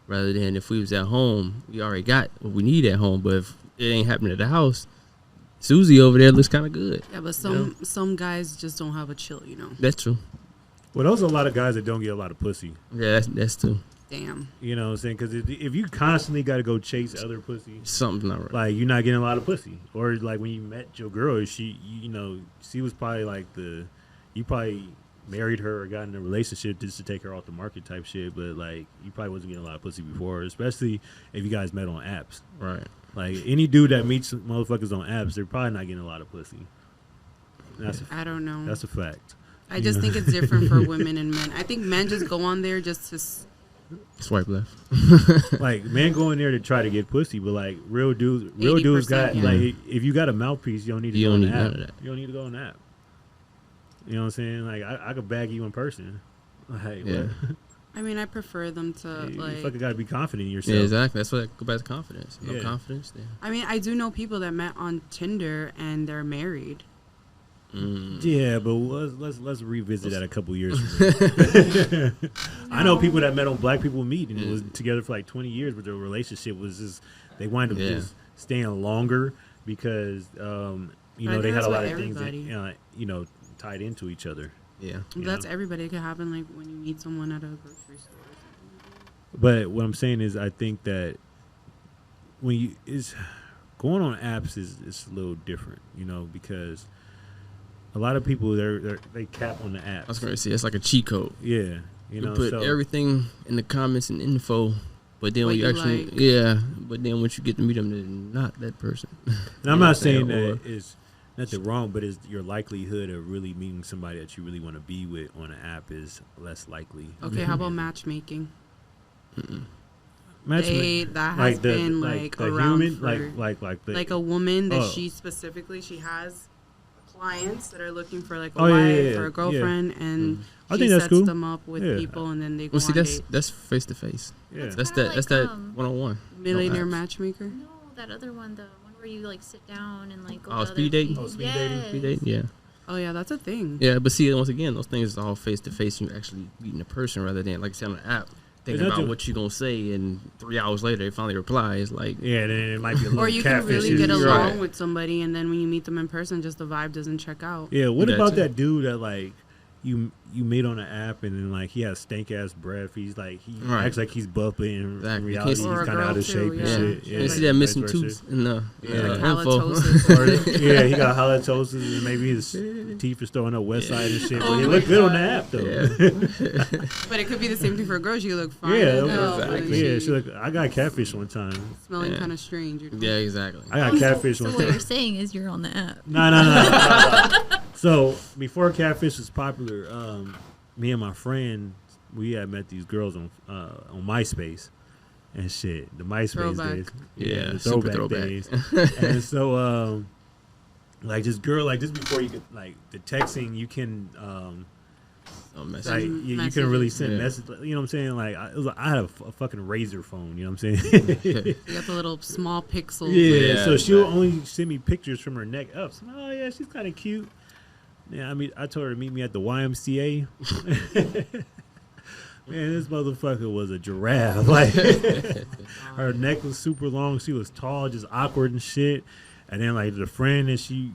Rather than if we was at home, we already got what we need at home. But if it ain't happening at the house, Susie over there looks kind of good. Yeah, but some guys just don't have a chill, you know. That's true. Well, those are a lot of guys that don't get a lot of pussy. Yeah, that's true. Damn. You know what I'm saying? Because if you constantly got to go chase other pussy, something's not right. Like you're not getting a lot of pussy. Or like when you met your girl, she was probably like you probably married her or got in a relationship just to take her off the market type shit. But like you probably wasn't getting a lot of pussy before, especially if you guys met on apps. Right. Like any dude that meets motherfuckers on apps, they're probably not getting a lot of pussy. I don't know. That's a fact. I just think it's different for women and men. I think men just go on there just to swipe left. Like men go in there to try to get pussy, but like real dudes got like if you got a mouthpiece, you don't need to go on the app. You don't need to go on the app. You know what I'm saying? Like I could bag you in person. Like, yeah. What? I mean, I prefer them to you like. You fucking gotta be confident in yourself. Yeah, exactly. That's what I go back to confidence. No confidence. Yeah. I mean, I do know people that met on Tinder and they're married. Yeah, but let's revisit that a couple years from now. I know people that met on Black People Meet and was together for like 20 years, but their relationship was just they wind up just staying longer because they had a lot of things that tied into each other. Yeah, that's everybody. It could happen like when you meet someone at a grocery store or something. But what I'm saying is, I think that when going on apps is a little different, because a lot of people they cap on the app. I was going to say it's like a cheat code. Yeah, you put everything in the comments and info, but then when you actually but then once you get to meet them, they're not that person. And I'm not saying that it's nothing wrong, but your likelihood of really meeting somebody that you really want to be with on an app is less likely. Okay, how about matchmaking? Matchmaking that has been around human, for like a woman that she has clients that are looking for like a wife or a girlfriend, and I she think that's sets cool. them up with people, and then they go on dates. That's face to face. Yeah, that's that 1-on-1 millionaire matchmaker. No, that other one, the one where you like sit down and like go. Oh, speed dating. Speed dating. Yeah. Oh yeah, that's a thing. Yeah, but see, once again, those things are all face to face. You actually meeting a person rather than like say on an app. Thinking about what you're going to say, and 3 hours later, they finally reply. It's like... Yeah, then it might be a little or you can really get along with somebody, and then when you meet them in person, just the vibe doesn't check out. Yeah, what about that dude that, like, you meet on an app, and then, like, he has stank-ass breath. He's, like, he acts like he's buff, but in reality, he's kind of out of shape and shit. Yeah. You see that missing tooth in the info. Halitosis. He got halitosis, and maybe his teeth are throwing up west side and shit. But he look good on the app, though. Yeah. But it could be the same thing for a girl. She look fine. Yeah, exactly. Yeah, she look, I got catfish one time. Smelling kind of strange. Yeah, exactly. I got catfish one time. So what you're saying is you're on the app. No. So before catfish was popular, me and my friend, we had met these girls on MySpace and shit. The MySpace days, the throwback days. And so, like this girl, like just before you could like the texting, you can like you can really send messages. You know what I'm saying? Like I had a fucking Razor phone. You know what I'm saying? You got the little small pixels. Yeah. So she'll only send me pictures from her neck up. So, oh yeah, she's kind of cute. Yeah, I mean, I told her to meet me at the YMCA. Man, this motherfucker was a giraffe. Like, her neck was super long. She was tall, just awkward and shit. And then, like, the friend that she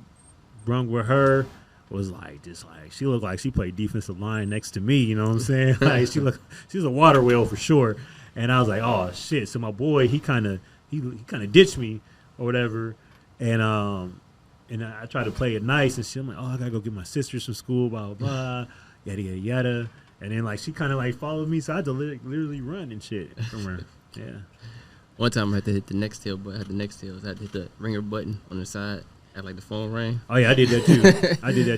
brung with her was like, just like, she looked like she played defensive line next to me. You know what I'm saying? Like, she was a water whale for sure. And I was like, oh shit. So my boy, he kind of ditched me or whatever. And I tried to play it nice and shit. I'm like, oh, I gotta go get my sisters from school, blah blah blah, yada yada yada. And then like she kind of like followed me, so I had to literally run and shit from her. Yeah. One time I had to hit the Nextel, but I had to hit the ringer button on the side. Had like the phone rang. Oh yeah, I did that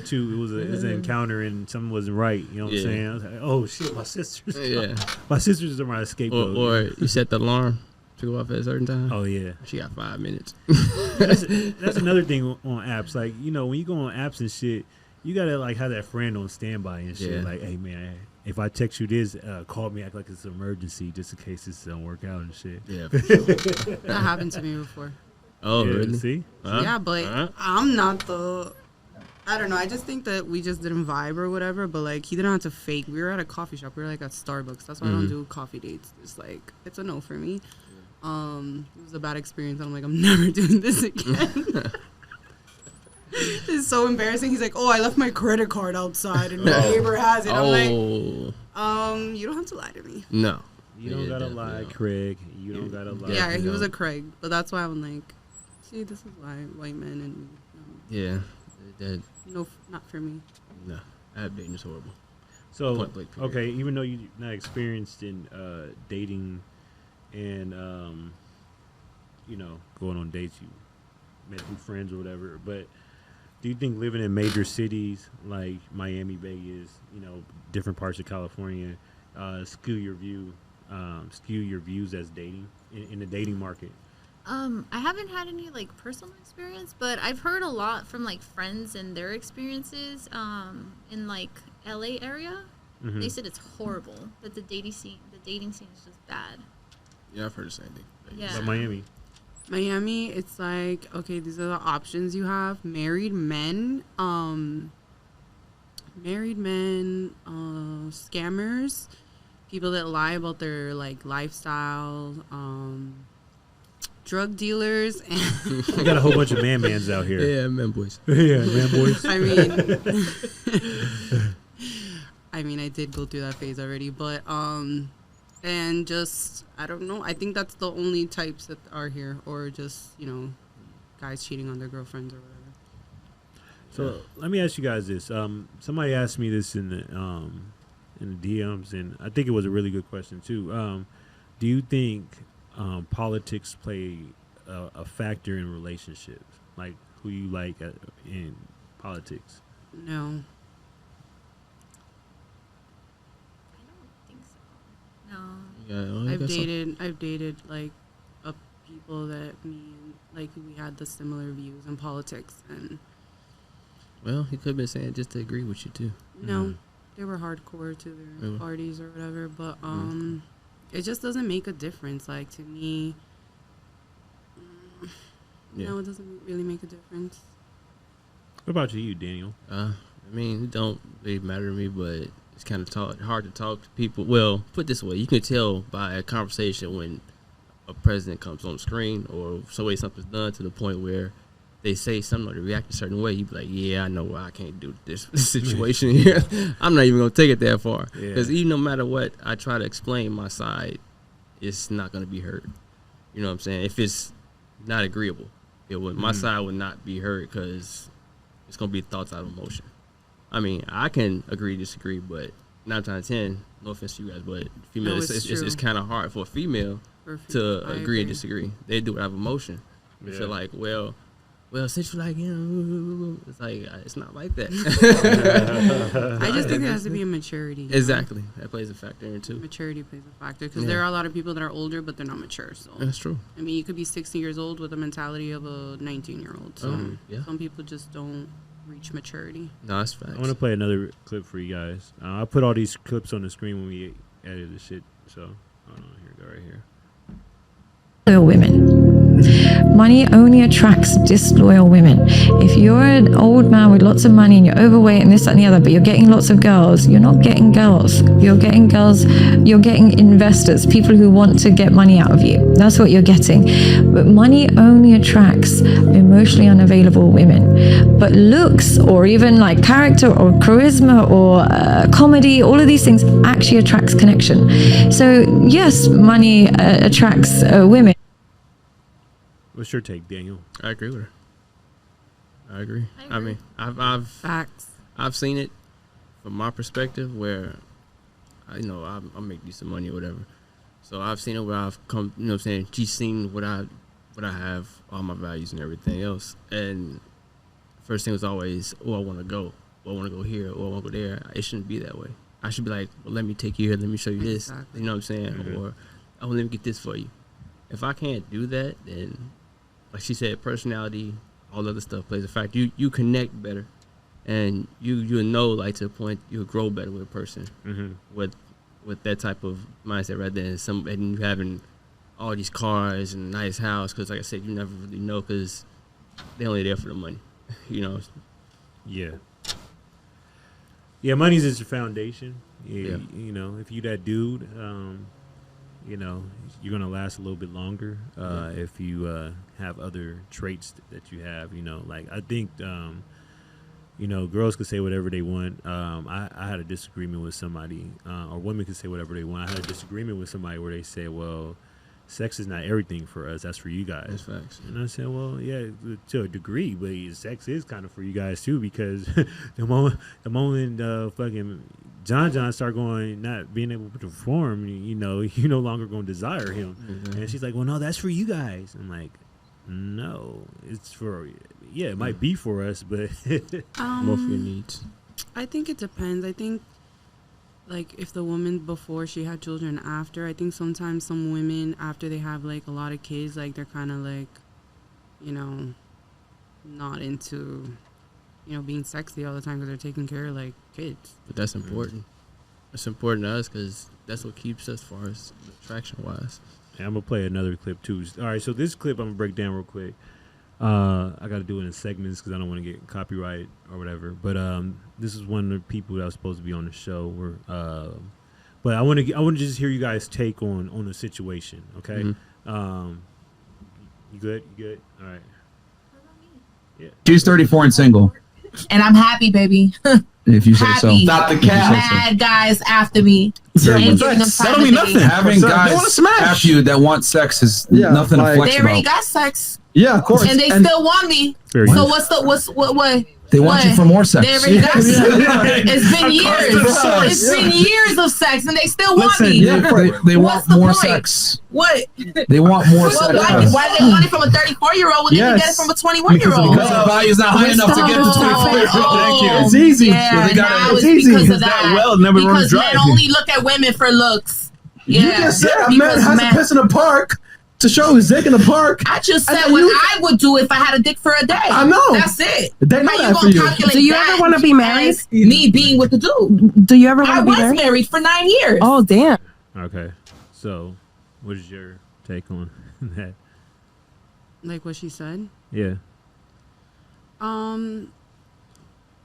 too. It was an encounter and something wasn't right. You know what I'm saying? I was like, oh shit, my sisters. Yeah. My sisters are my scapegoat. Or you set the alarm to go off at a certain time. Oh yeah. She got 5 minutes. That's another thing on apps. Like, you know, when you go on apps and shit, you gotta like have that friend on standby and shit. Yeah. Like, hey man, if I text you this, call me, act like it's an emergency just in case this don't work out and shit. Yeah. For sure. That happened to me before. Oh, yeah, really? See? Yeah, but I'm not the. I don't know. I just think that we just didn't vibe or whatever. But like, he didn't have to fake. We were at a coffee shop. We were like at Starbucks. That's why I don't do coffee dates. It's like it's a no for me. It was a bad experience. I'm like, I'm never doing this again. It's so embarrassing. He's like, oh, I left my credit card outside and my neighbor has it. I'm like, you don't have to lie to me. No. You don't gotta lie, Craig. You don't gotta lie. Yeah, he was a Craig. But that's why I'm like, see, this is why white men and yeah, that no, not for me. No, dating is horrible. So okay, even though you're not experienced in dating and you know, going on dates, you met new friends or whatever, but do you think living in major cities like Miami, Vegas, you know, different parts of California, skew your views as dating in the dating market? I haven't had any like personal experience, but I've heard a lot from like friends and their experiences in like LA area. Mm-hmm. They said it's horrible, that the dating scene is just bad. Yeah, I've heard the same thing. Yeah. But Miami, it's like, okay, these are the options you have. Married men, scammers, people that lie about their like lifestyle, drug dealers. We got a whole bunch of man-mans out here. Yeah, man boys. Yeah, man boys. I mean, I did go through that phase already, but and just, I don't know. I think that's the only types that are here, or just, you know, guys cheating on their girlfriends or whatever. So let me ask you guys this. Somebody asked me this in the DMs, and I think it was a really good question too. Do you think politics play a factor in relationships, like who you like in politics? No. No. Yeah, I've dated like people that we had the similar views in politics, and well, he could have been saying just to agree with you too. No, they were hardcore to their parties or whatever, but it just doesn't make a difference. Like, to me, no, it doesn't really make a difference. What about you, Daniel? I mean, it don't really matter to me, but it's kind of hard to talk to people. Well, put it this way, you can tell by a conversation when a president comes on the screen or something's done to the point where they say something or they react a certain way. You be like, yeah, I know I can't do this situation here. I'm not even going to take it that far. Because even no matter what I try to explain my side, it's not going to be heard. You know what I'm saying? If it's not agreeable, my side would not be heard because it's going to be thoughts out of emotion. I mean, I can agree, disagree, but 9 times out of 10, no offense to you guys, but female, it's kind of hard for a female to agree and disagree. They do it out of emotion. They feel like, well, since you like him, it's like, it's not like that. I just think there has to be a maturity. Exactly. That plays a factor in too. Maturity plays a factor because there are a lot of people that are older, but they're not mature. So that's true. I mean, you could be 16 years old with the mentality of a 19-year-old. So some people just don't reach maturity. No, that's facts. I want to play another clip for you guys. I put all these clips on the screen when we edited the shit. So, hold on, here we go right here. Women. money only attracts disloyal women. If you're an old man with lots of money and you're overweight and this, that, and the other, but you're getting lots of girls, you're not getting girls. You're getting girls, you're getting investors, people who want to get money out of you. That's what you're getting. But money only attracts emotionally unavailable women. But looks, or even like character or charisma or comedy, all of these things actually attracts connection. So yes, money attracts women. What's your take, Daniel? I agree with her. I agree. I mean, I've Facts. I've seen it from my perspective where, I make decent money or whatever. So I've seen it where I've come, you know what I'm saying, she's seen what I have, all my values and everything else. And first thing was always, I want to go. I want to go here. I want to go there. It shouldn't be that way. I should be like, well, let me take you here. Let me show you this. Exactly. You know what I'm saying? Mm-hmm. Or, oh, let me get this for you. If I can't do that, then, like she said, personality, all other stuff plays a factor. You connect better, and you'll know, like, to a point, you'll grow better with a person with that type of mindset rather than and you having all these cars and a nice house, because, like I said, you never really know because they're only there for the money, you know. Yeah. Yeah, money's just your foundation. Yeah. You know, if you that dude, you know, you're gonna last a little bit longer if you have other traits that you have. You know, like I think, you know, girls could say whatever they want. I had a disagreement with somebody, or women could say whatever they want. I had a disagreement with somebody where they say, well, sex is not everything for us. That's for you guys. That's facts. And I said, well, yeah, to a degree, but sex is kind of for you guys too, because the moment fucking John start going, not being able to perform, you know, you're no longer going to desire him. Mm-hmm. And she's like, well, no, that's for you guys. I'm like, no, it's for, yeah, it might be for us, but more for your needs. I think it depends. I think, like, if the woman before she had children after, I think sometimes some women after they have like a lot of kids, like they're kind of like, you know, not into, you know, being sexy all the time because they're taking care of like kids. But that's important. It's important to us because that's what keeps us, as far as attraction wise. Yeah, I'm gonna play another clip too. All right, so this clip I'm gonna break down real quick. I got to do it in segments because I don't want to get copyright or whatever. But this is one of the people that was supposed to be on the show. But I want to just hear you guys' take on the situation. Okay. Mm-hmm. You good? You good? All right. Yeah. She's 34 and single. And I'm happy, baby. If you say so. Not the cat. Mad guys after me. That don't mean nothing. Having guys after you that want sex is nothing to flex about. They already got sex. Yeah, of course. And they still want me. So what? They want you for more sex. They already got sex. It's been years. It's been years of sex, and they still want me. Yeah, they want more sex. What? They want more sex. Why do they want it from a 34-year-old when they can get it from a 21-year-old? Because the value's not high enough to get to 24-year-old. Thank you. It's easy. Yeah, it's easy. Because of that. Because men only look at women for looks. Yeah. You just said a man has to piss in a park to show his dick in the park. I just said what I would do if I had a dick for a day. I know. That's it. They know that for you. Do you ever want to be married? Me being with the dude. Do you ever want to be married? I was married for 9 years. Oh, damn. Okay. So, what is your take on that? Like what she said? Yeah.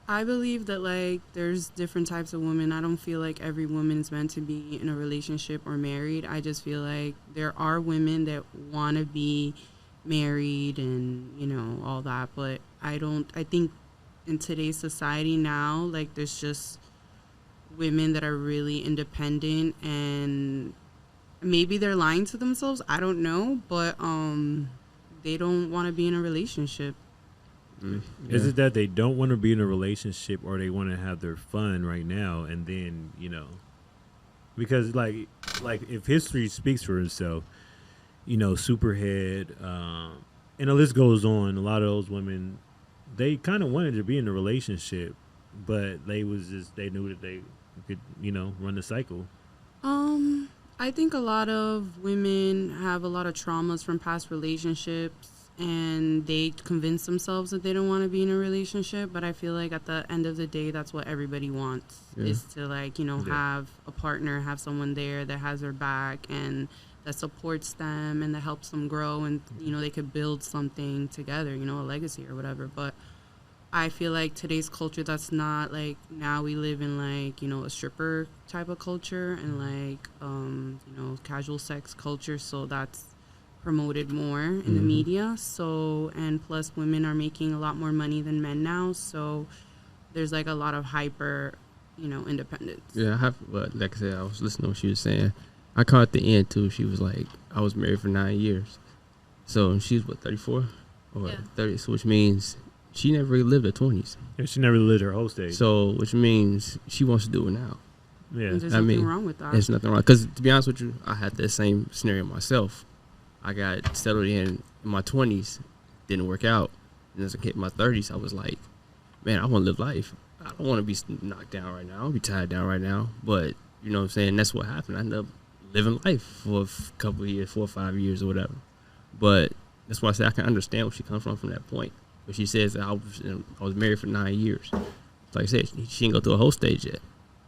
I believe that, like, there's different types of women. I don't feel like every woman is meant to be in a relationship or married. I just feel like there are women that want to be married and, you know, all that. But I think in today's society now, like, there's just women that are really independent, and maybe they're lying to themselves. I don't know. But they don't want to be in a relationship. Yeah. Is it that they don't want to be in a relationship, or they want to have their fun right now, and then, you know, because like if history speaks for itself, you know, Superhead, and the list goes on. A lot of those women, they kind of wanted to be in a relationship, but they knew that they could, you know, run the cycle. I think a lot of women have a lot of traumas from past relationships, and they convince themselves that they don't want to be in a relationship. But I feel like at the end of the day, that's what everybody wants, is to, like, you know, have a partner, have someone there that has their back. And that supports them and that helps them grow, and you know, they could build something together, you know, a legacy or whatever. But I feel like today's culture, that's not like, now we live in like, you know, a stripper type of culture and like you know, casual sex culture, so that's promoted more in the media. So, and plus women are making a lot more money than men now, so there's like a lot of hyper, you know, independence. Yeah, I have, like I said, I was listening to what she was saying. I caught the end too. She was like, I was married for 9 years. So she's what, 34 or 30, so which means she never really lived her 20s. Yeah, she never lived her whole stage. So, which means she wants to do it now. Yeah, there's nothing wrong with that. There's nothing wrong. Because to be honest with you, I had that same scenario myself. I got settled in my 20s, didn't work out. And as I hit my 30s, I was like, man, I want to live life. I don't want to be knocked down right now. I don't be tied down right now. But, you know what I'm saying? That's what happened. I ended up living life for a couple of years, 4 or 5 years or whatever. But that's why I say I can understand where she comes from that point. But she says that I was married for 9 years. Like I said, she didn't go through a whole stage yet,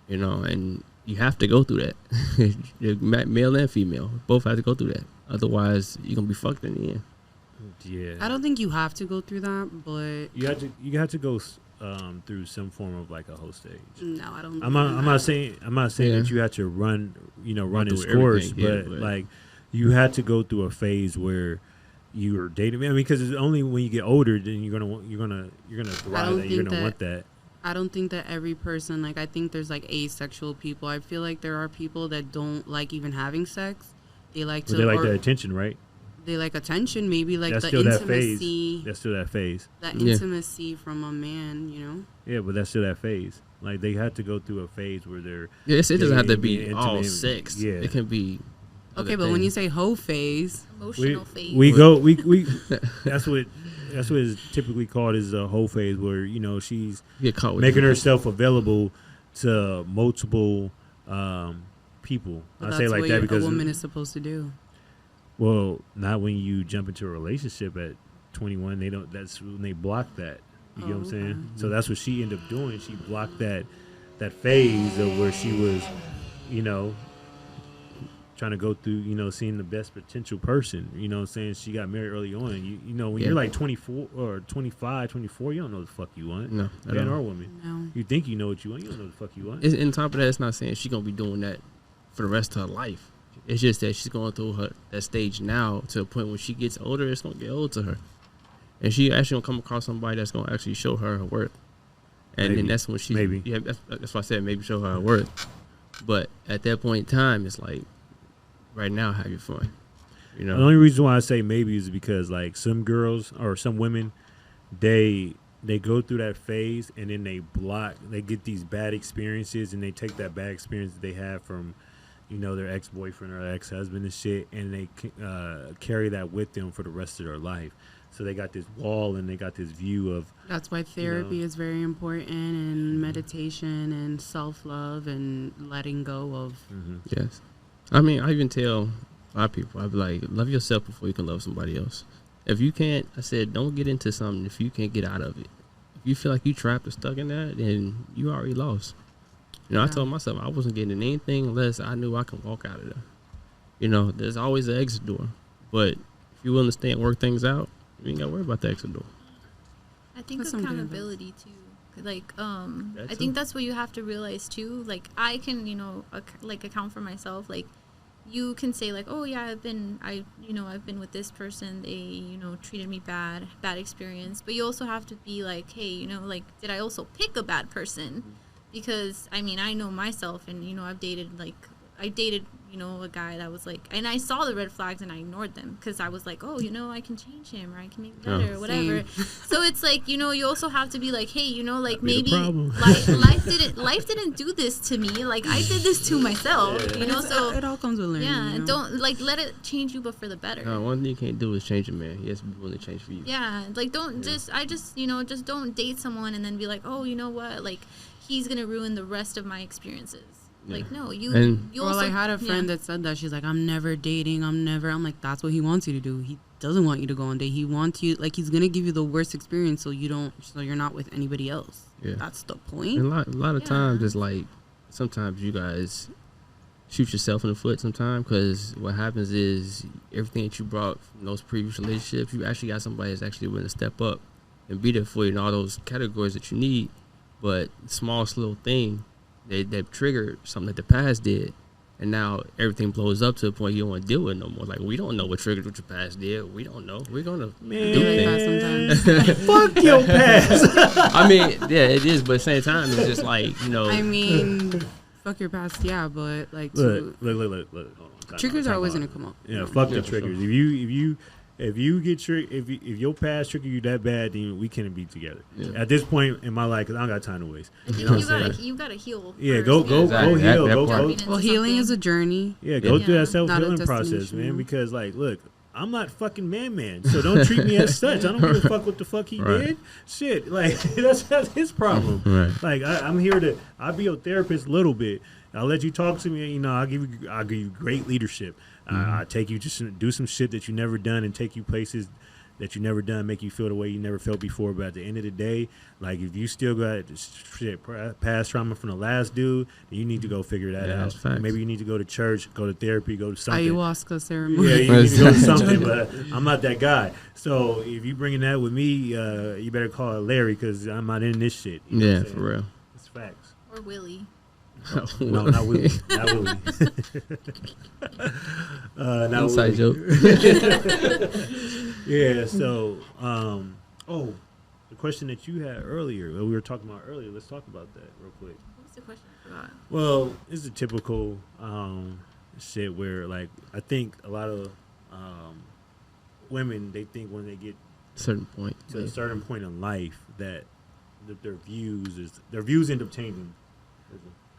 you know, and you have to go through that. Male and female both have to go through that. Otherwise, you're going to be fucked in the end. Yeah. I don't think you have to go through that, but you have to go through some form of like a whole stage. No, I don't. I'm not saying that you have to run its course, but like you had to go through a phase where you were dating. I mean, because it's only when you get older then you're gonna thrive. That you're gonna want that. I don't think that every person, like, I think there's like asexual people. I feel like there are people that don't like even having sex. They like they like that attention, right? They like attention, maybe like that's the still intimacy. That's still that phase. That intimacy from a man, you know. Yeah, but that's still that phase. Like they have to go through a phase where they're. Yeah, it doesn't have to be all sex. Yeah, it can be. Okay, but when you say whole phase, emotional phase, we that's what is typically called is a whole phase, where you know she's making herself available to multiple people. I say like that because a woman is supposed to do. Well, not when you jump into a relationship at 21. They don't. That's when they block that. You get what I'm saying? So that's what she ended up doing. She blocked that phase of where she was, you know, trying to go through, you know, seeing the best potential person. You know what I'm saying? She got married early on. You know, when you're like 24 or 25, 24, you don't know what the fuck you want. No, man or woman. No. You think you know what you want. You don't know what the fuck you want. And on top of that, it's not saying she's going to be doing that for the rest of her life. It's just that she's going through that stage now to a point when she gets older, it's going to get old to her. And she actually going to come across somebody that's going to actually show her worth. And then that's when she... Maybe. Yeah, that's why I said maybe show her worth. But at that point in time, it's like, right now, have your fun. You know? The only reason why I say maybe is because, like, some girls or some women, they go through that phase and then they get these bad experiences, and they take that bad experience that they have from... you know, their ex-boyfriend or ex-husband and shit, and they carry that with them for the rest of their life. So they got this wall and they got this view of... That's why therapy is very important, and meditation and self-love and letting go of... Yes. I mean, I even tell a lot of people, I be like, love yourself before you can love somebody else. If you can't, I said, don't get into something if you can't get out of it. If you feel like you trapped or stuck in that, then you already lost. You know, I told myself I wasn't getting in anything unless I knew I could walk out of there. You know, there's always an exit door. But if you're willing to stay and work things out, you ain't got to worry about the exit door. I think accountability, too. Like, I think that's what you have to realize, too. Like, I can, you know, account for myself. Like, you can say, like, oh, yeah, I've been with this person. They, you know, treated me bad experience. But you also have to be like, hey, you know, like, did I also pick a bad person? Because, I mean, I know myself, and, you know, I dated, you know, a guy that was like, and I saw the red flags and I ignored them because I was like, oh, you know, I can change him or I can make it better or whatever. So it's like, you know, you also have to be like, hey, you know, like maybe life didn't do this to me. Like I did this to myself, you know, so it all comes with learning. Yeah. You know? Don't like let it change you, but for the better. One thing you can't do is change a man. He has to be willing to change for you. Yeah. Like just don't date someone and then be like, oh, you know what? Like he's going to ruin the rest of my experiences. Like, no, you also... Well, I had a friend that said that. She's like, I'm never dating. I'm like, that's what he wants you to do. He doesn't want you to go on date. He wants you... Like, he's going to give you the worst experience so you're not with anybody else. Yeah. That's the point. And a lot of times, it's like, sometimes you guys shoot yourself in the foot sometimes, because what happens is everything that you brought from those previous relationships, you actually got somebody that's actually willing to step up and be there for you in all those categories that you need. But smallest little thing that triggered something that the past did, and now everything blows up to the point you don't want to deal with it no more. Like, we don't know what triggered what your past did. We don't know. We're gonna do things. Fuck your past. I mean, yeah, it is, but at the same time, it's just like, you know. I mean, fuck your past, yeah, but like, look. Triggers are always gonna come up. Yeah, fuck the triggers. Sure. If you get if your past trigger you that bad, then we can't be together. Yeah. At this point in my life, because I don't got time to waste. You know what I'm saying? You gotta heal. Yeah, go heal. Well, healing is a journey. Yeah, go through that self-healing process, man. Because like, look, I'm not fucking man, so don't treat me as such. I don't give a fuck what the fuck he did. Shit, like that's his problem. Right. Like I'm here to. I'll be your therapist a little bit. I'll let you talk to me. You know, I'll give you great leadership. I take you to do some shit that you never done and take you places that you never done, make you feel the way you never felt before. But at the end of the day, like if you still got shit past trauma from the last dude, then you need to go figure that out. Maybe you need to go to church, go to therapy, go to something. Ayahuasca ceremony. Yeah, you need to go to something. But I'm not that guy. So if you bringing that with me, you better call Larry because I'm not in this shit. You know for real. It's facts. Or Willie. No, not Willie. Not Willie. Not inside Willie. joke. Yeah. So, the question that you had earlier, we were talking about earlier. Let's talk about that real quick. What was the question? I forgot. Well, it's a typical shit where, like, I think a lot of women, they think when they get a certain point in life that their views end up changing.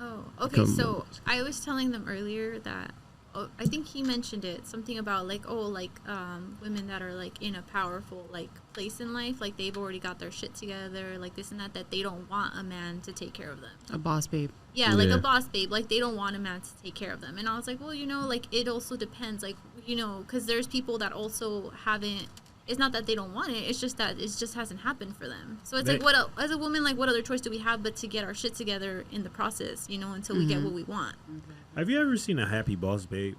Oh, okay. So I was telling them earlier that I think he mentioned it, something about like women that are like in a powerful like place in life, like they've already got their shit together, like this and that they don't want a man to take care of them. A boss babe. Yeah, like a boss babe, like they don't want a man to take care of them. And I was like, well, you know, like it also depends, like, you know, because there's people that also haven't. It's not that they don't want it. It's just that it just hasn't happened for them. So it's like, what as a woman, like, what other choice do we have but to get our shit together in the process, you know, until we get what we want. Have you ever seen a happy boss babe?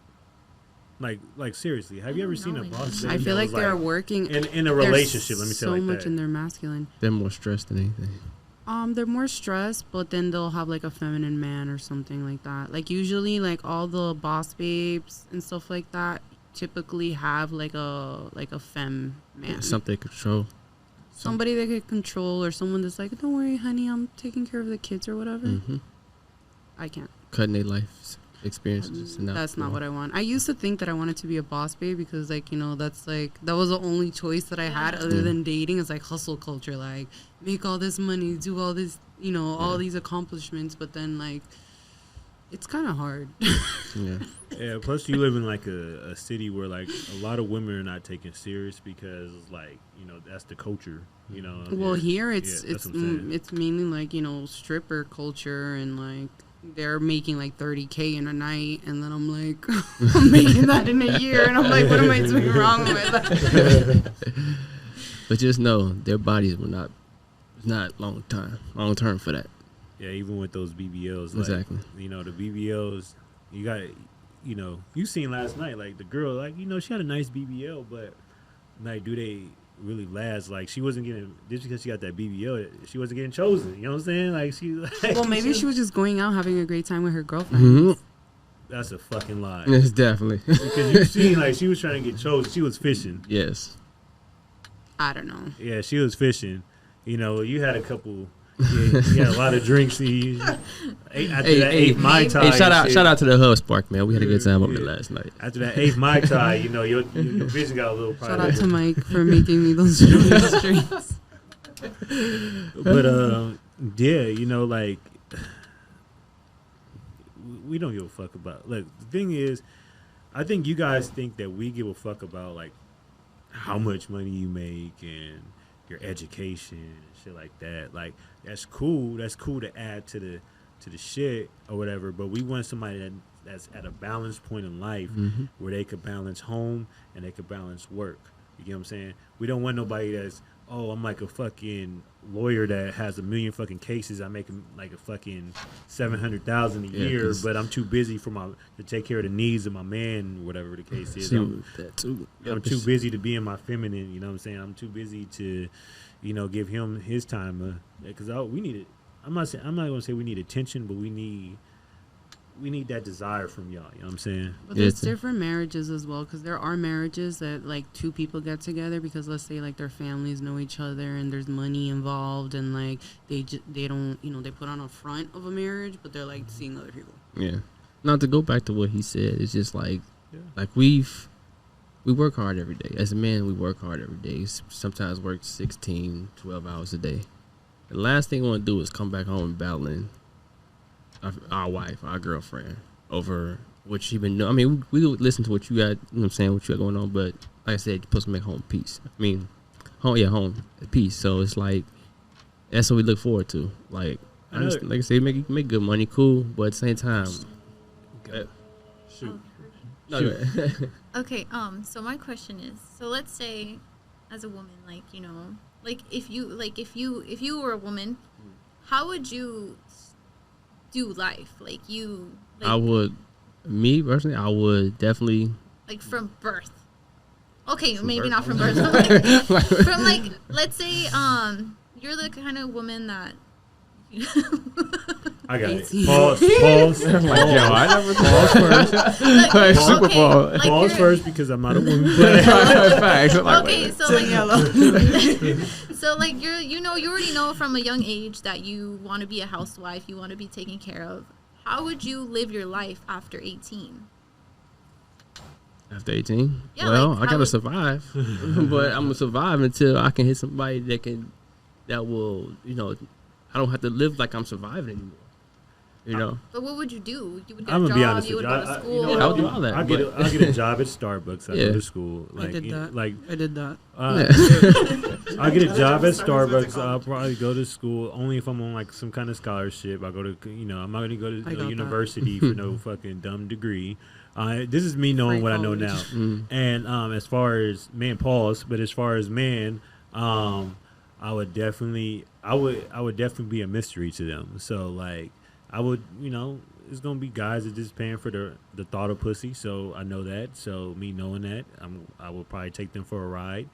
Like seriously, have you ever seen a boss babe? I feel like they're working in a relationship. Let me say so like much that. in their masculine. They're more stressed than anything. They're more stressed, but then they'll have like a feminine man or something like that. Like usually, like all the boss babes and stuff like that typically have like a femme man. Something they control. Somebody they could control, or someone that's like, don't worry, honey, I'm taking care of the kids or whatever. Mm-hmm. I can't. Cutting their life experiences. That's not what I want. I used to think that I wanted to be a boss babe because, like, you know, that was the only choice that I had other than dating. Is like hustle culture, like make all this money, do all this, you know, all these accomplishments. But then, like, it's kind of hard. Yeah. Plus, you live in like a city where like a lot of women are not taken serious because, like, you know, that's the culture. You know. Well, here it's mainly like, you know, stripper culture, and like they're making like $30K in a night, and then I'm like, I'm making that in a year, and I'm like, what am I doing wrong with? But just know their bodies will not long term for that. Yeah, even with those BBLs. Like, exactly. You know, the BBLs, you got, you know, you seen last night, like the girl, like, you know, she had a nice BBL, but like, do they really last? Like, she wasn't getting, just because she got that BBL, she wasn't getting chosen. You know what I'm saying? Like, well, maybe she was just going out having a great time with her girlfriend. Mm-hmm. That's a fucking lie. It's definitely. Because you seen, like, she was trying to get chosen. She was fishing. Yes. I don't know. Yeah, she was fishing. You know, you had a couple. Yeah, you had a lot of drinks. After that eighth Mai Tai. Hey, shout out to the Hub Spark, man. We had a good time over there last night. After that eighth Mai Tai, you know, your vision got a little problem. Shout out to Mike for making me those drinks. But yeah, you know, like, we don't give a fuck about. Look, the thing is, I think you guys think that we give a fuck about like how much money you make and your education and shit like that. Like, that's cool. That's cool to add to the shit or whatever. But we want somebody that's at a balanced point in life where they could balance home and they could balance work. You get what I'm saying? We don't want nobody that's oh, I'm like a fucking lawyer that has 1 million fucking cases. I make like a fucking $700,000 a year, but I'm too busy to take care of the needs of my man, whatever the case is. I'm too busy to be in my feminine. You know what I'm saying? I'm too busy to, give him his time. Because we need it. I'm not gonna say we need attention, but we need that desire from y'all. You know what I'm saying? But there's different marriages as well, because there are marriages that like two people get together because let's say like their families know each other and there's money involved and like they don't they put on a front of a marriage, but they're like seeing other people. Yeah. Not to go back to what he said, it's just like we work hard every day. As a man, we work hard every day. Sometimes work 16, 12 hours a day. The last thing we want to do is come back home and battling our wife, our girlfriend, over what she been doing. I mean, we listen to what you got, what you got going on, but like I said, you're supposed to make home peace. I mean, home peace. So it's like, that's what we look forward to. Like I said, make good money, cool, but at the same time, shoot. Okay, so my question is, so let's say as a woman, if you were a woman, how would you do life? I would definitely from birth. Okay, maybe not from birth, but from let's say you're the kind of woman that I got it. Pause. I never pause first. Super pause. Pause first because I'm not a woman. Okay, so you already know from a young age that you want to be a housewife, you want to be taken care of. How would you live your life after 18? After 18? Yeah, well, I gotta survive, but I'm gonna survive until I can hit somebody that will, I don't have to live like I'm surviving anymore. But what would you do? You would get I'm a gonna be job, honest you with would you. go to school. I'll do all that. I'll get a job at Starbucks. I go to school. I did that. I'll get a job at Starbucks. I'll probably go to school only if I'm on some kind of scholarship. I go to I'm not gonna go to university for no fucking dumb degree. This is me knowing what I know now. And as far as man, but as far as man, I would definitely be a mystery to them. So I would, it's gonna be guys that just paying for the thought of pussy. So I know that. So me knowing that, I will probably take them for a ride.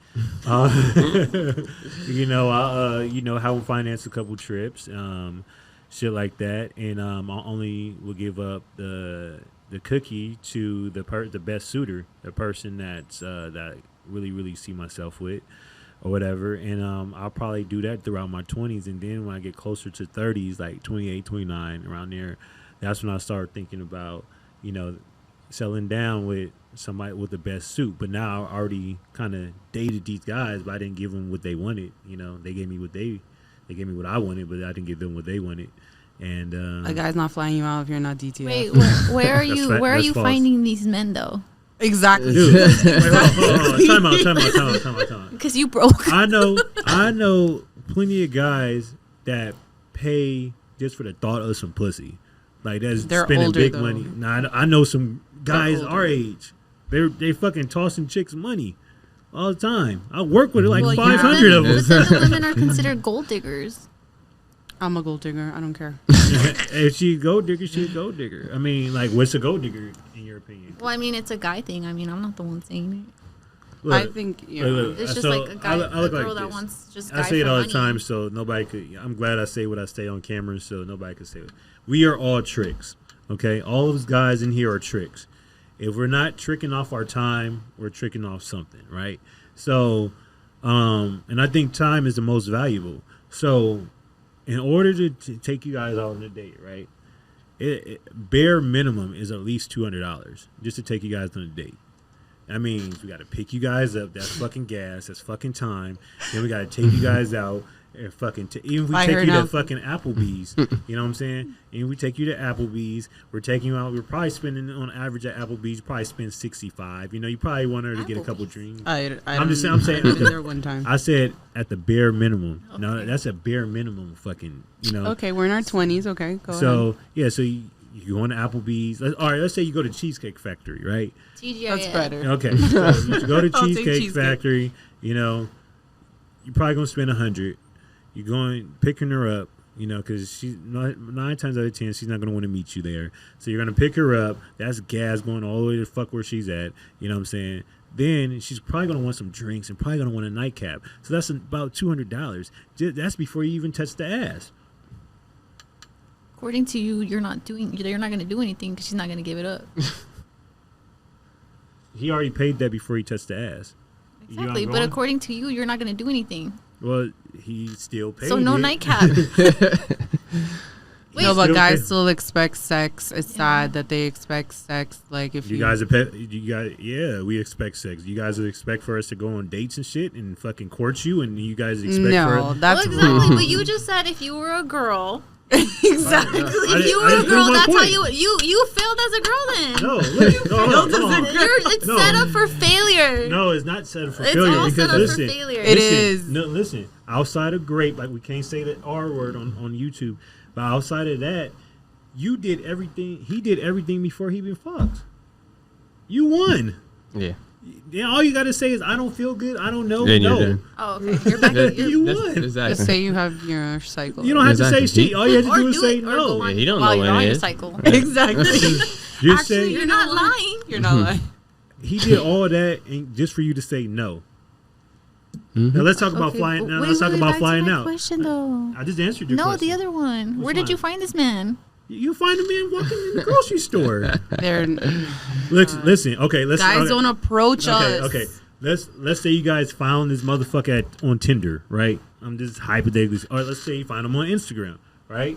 I'll have them finance a couple trips, shit like that, and I only will give up the cookie to the best suitor, the person that I really see myself with. Or whatever, and I'll probably do that throughout my 20s, and then when I get closer to 30s, like 28, 29, around there, that's when I start thinking about, settling down with somebody with the best suit. But now I already kind of dated these guys, but I didn't give them what they wanted. They gave me what I wanted, but I didn't give them what they wanted. And a guy's not flying you out if you're not DTF. Wait, where are you? Where are you finding these men though? Exactly. Dude, hold on. Time out. Because you broke. I know plenty of guys that pay just for the thought of some pussy. They're spending older, big though. money. Now I know some guys our age. They fucking tossing chicks money all the time. I work with 500 of them. But then the women are considered gold diggers. I'm a gold digger. I don't care. If she gold digger, she's a gold digger. I mean, what's a gold digger in your opinion? Well, I mean, it's a guy thing. I mean, I'm not the one saying it. Look, I think it's just a guy, a girl that wants just. I say it all the time, so nobody could. I'm glad I say what I say on camera, so nobody could say it. We are all tricks, okay? All of us guys in here are tricks. If we're not tricking off our time, we're tricking off something, right? So, and I think time is the most valuable. So, in order to take you guys out on a date, right? Bare minimum is at least $200 just to take you guys on a date. That means we got to pick you guys up. That's fucking gas. That's fucking time. Then we got to take you guys out and fucking even if we take you to fucking Applebee's, you know what I'm saying? And we take you to Applebee's. We're taking you out. We're probably spending on average at Applebee's. You probably spend $65. You probably want her to get a couple drinks. I'm saying. I've been there one time. I said at the bare minimum. Okay. No, that's a bare minimum. Fucking. Okay, we're in our 20s. Okay, go ahead. So yeah, so you go to Applebee's. All right, let's say you go to Cheesecake Factory, right? TGIF. That's better. Okay, so you go to Cheesecake Factory. you're probably gonna spend $100. You're going picking her up, you know, because she's 9 times out of 10 she's not gonna want to meet you there. So you're gonna pick her up. That's gas going all the way to the fuck where she's at. You know what I'm saying? Then she's probably gonna want some drinks and probably gonna want a nightcap. So that's about $200. That's before you even touch the ass. According to you, you're not gonna do anything because she's not gonna give it up. He already paid that before he touched the ass. Exactly, but according to you, you're not gonna do anything. Well, he still paid. So no nightcap. Wait, no, but guys still expect sex. It's sad that they expect sex. Like if we expect sex. You guys would expect for us to go on dates and shit and fucking court you, and you guys expect that's exactly. But you just said if you were a girl. Exactly. If you were a girl, that's how you failed as a girl then. No, it's set up for failure. No, it's not set up for failure. It's all set up for failure. It is. No, listen. Outside of grape, like we can't say the R word on YouTube, but outside of that, you did everything. He did everything before he even fucked. You won. Yeah. Yeah, all you got to say is, I don't feel good. I don't know. Yeah, no. Oh, okay. You're back. You won. Exactly. Just say you have your cycle. You don't have to say shit. All you have to do is say no. Yeah, he don't know when it is. Cycle. Exactly. Actually, you're not lying. You're not lying. He did all of that and just for you to say no. Mm-hmm. Now let's talk about flying. Now let's talk about flying out. Question though. I just answered your question. No, the other one. Where did you find this man? You find a man walking in the grocery store. Listen. Okay, let's guys don't approach us. Okay. Let's say you guys found this motherfucker on Tinder, right? I'm just hypothetically. Or let's say you find him on Instagram, right?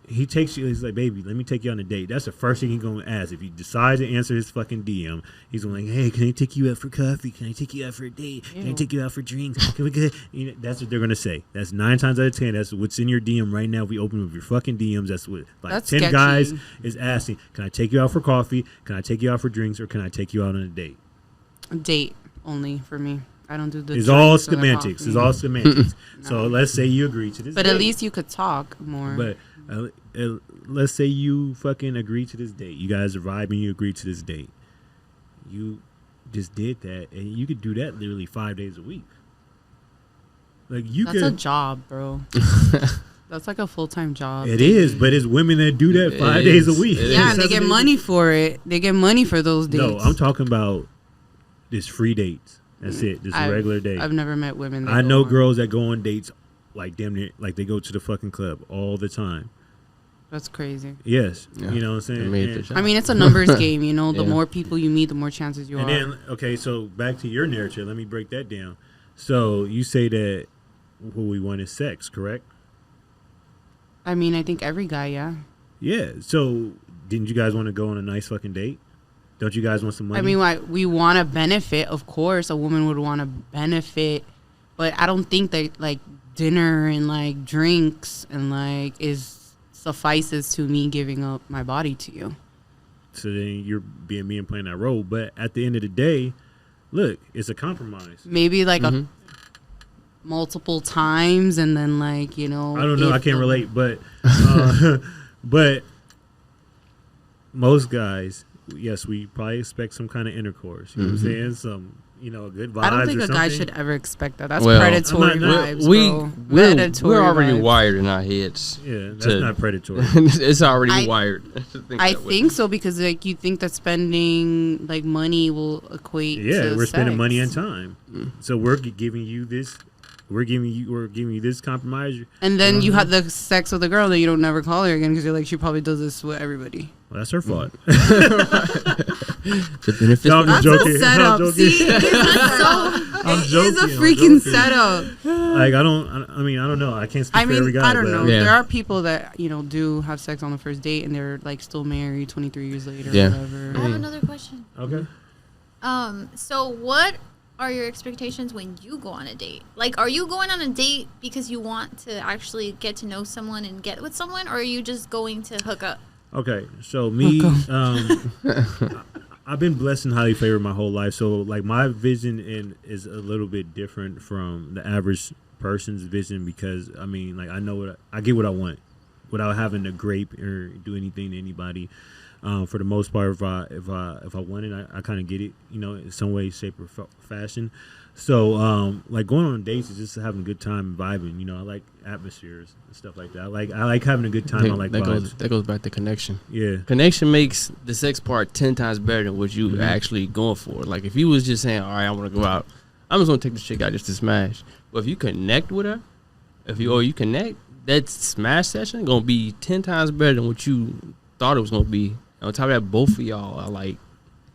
He takes you. He's like, baby, let me take you on a date. That's the first thing he's gonna ask. If you decide to answer his fucking DM, he's gonna like, hey, can I take you out for coffee? Can I take you out for a date? Can I take you out for drinks? Can we get? You know, that's what they're gonna say. That's 9 times out of 10. That's what's in your DM right now. If we open up your fucking DMs, that's what that's 10 sketchy. Guys is asking. Can I take you out for coffee? Can I take you out for drinks? Or can I take you out on a date? A date only for me. I don't do the. It's all semantics. It's all semantics. No. So let's say you agree to this. But date. At least you could talk more. But. Let's say you fucking agree to this date. You guys are vibing. You agree to this date. You just did that, and you could do that literally 5 days a week. Like that's a job, bro. That's like a full-time job. It is, but it's women that do that 5 days a week. Yeah, and they get money for it. They get money for those dates. No, I'm talking about this free dates. That's it. This regular date. I've never met women. I know girls that go on dates like damn near like they go to the fucking club all the time. That's crazy. Yes. Yeah. You know what I'm saying? I mean, it's a numbers game, you know. The more people you meet, the more chances you are. Then, okay, so back to your narrative. Let me break that down. So you say that what we want is sex, correct? I mean, I think every guy, yeah. Yeah. So didn't you guys want to go on a nice fucking date? Don't you guys want some money? I mean, we want to benefit. Of course, a woman would want to benefit. But I don't think that, like, dinner and, like, drinks and, like, suffices to me giving up my body to you. So then you're being me and playing that role. But at the end of the day, look, it's a compromise. Maybe like a multiple times and then like, you know. I don't know. I can't relate. But but most guys, yes, we probably expect some kind of intercourse. You know what I'm saying? Some, you know, good vibes. I don't think a guy should ever expect that. That's predatory vibes. We're already wired in our heads. Yeah, that's not predatory. It's already wired. I think so because like you think that spending like money will equate. Yeah, to we're spending sex. money and time. So we're giving you this. We're giving you this compromise. And then you have the sex with a girl that you don't never call her again because you're like she probably does this with everybody. Well, that's her fault. That's a setup. See, I'm joking. It's a freaking setup. Like I don't know. I can't speak for every guy. I don't know. Yeah. There are people that do have sex on the first date and they're like still married 23 years later. Yeah. Or whatever. I have another question. Okay. So what are your expectations when you go on a date? Like, are you going on a date because you want to actually get to know someone and get with someone, or are you just going to hook up? Okay, so me, I've been blessed and highly favored my whole life. So, like, my vision is a little bit different from the average person's vision because, I mean, like, I know I get what I want without having to grape or do anything to anybody. For the most part, if I want it, I kind of get it, in some way, shape, or fashion. So, like going on dates is just having a good time and vibing. I like atmospheres and stuff like that. I like having a good time. I like vibes. That goes back to connection. Yeah, connection makes the sex part 10 times better than what you actually going for. Like if you was just saying, all right, I want to go out, I'm just gonna take this chick out just to smash. But if you connect with her, you connect, that smash session gonna be 10 times better than what you thought it was gonna be. And on top of that, both of y'all are like,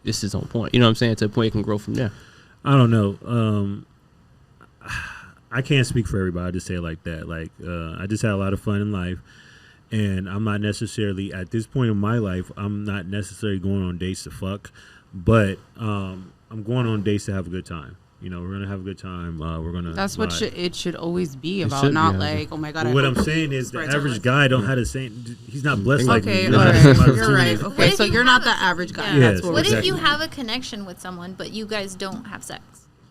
this is on point. You know what I'm saying? To the point it can grow from there. I don't know. I can't speak for everybody. I just say it like that. Like, I just had a lot of fun in life, and I'm not necessarily at this point in my life. I'm not necessarily going on dates to fuck, but I'm going on dates to have a good time. We're gonna have a good time. We're gonna. That's what it should always be about. Not like, oh my god. What I'm saying is, the average guy don't have the same. He's not blessed like me. Okay, all right. You're right. Okay, so you're not the average guy. Yeah. That's what if you have a connection with someone, but you guys don't have sex?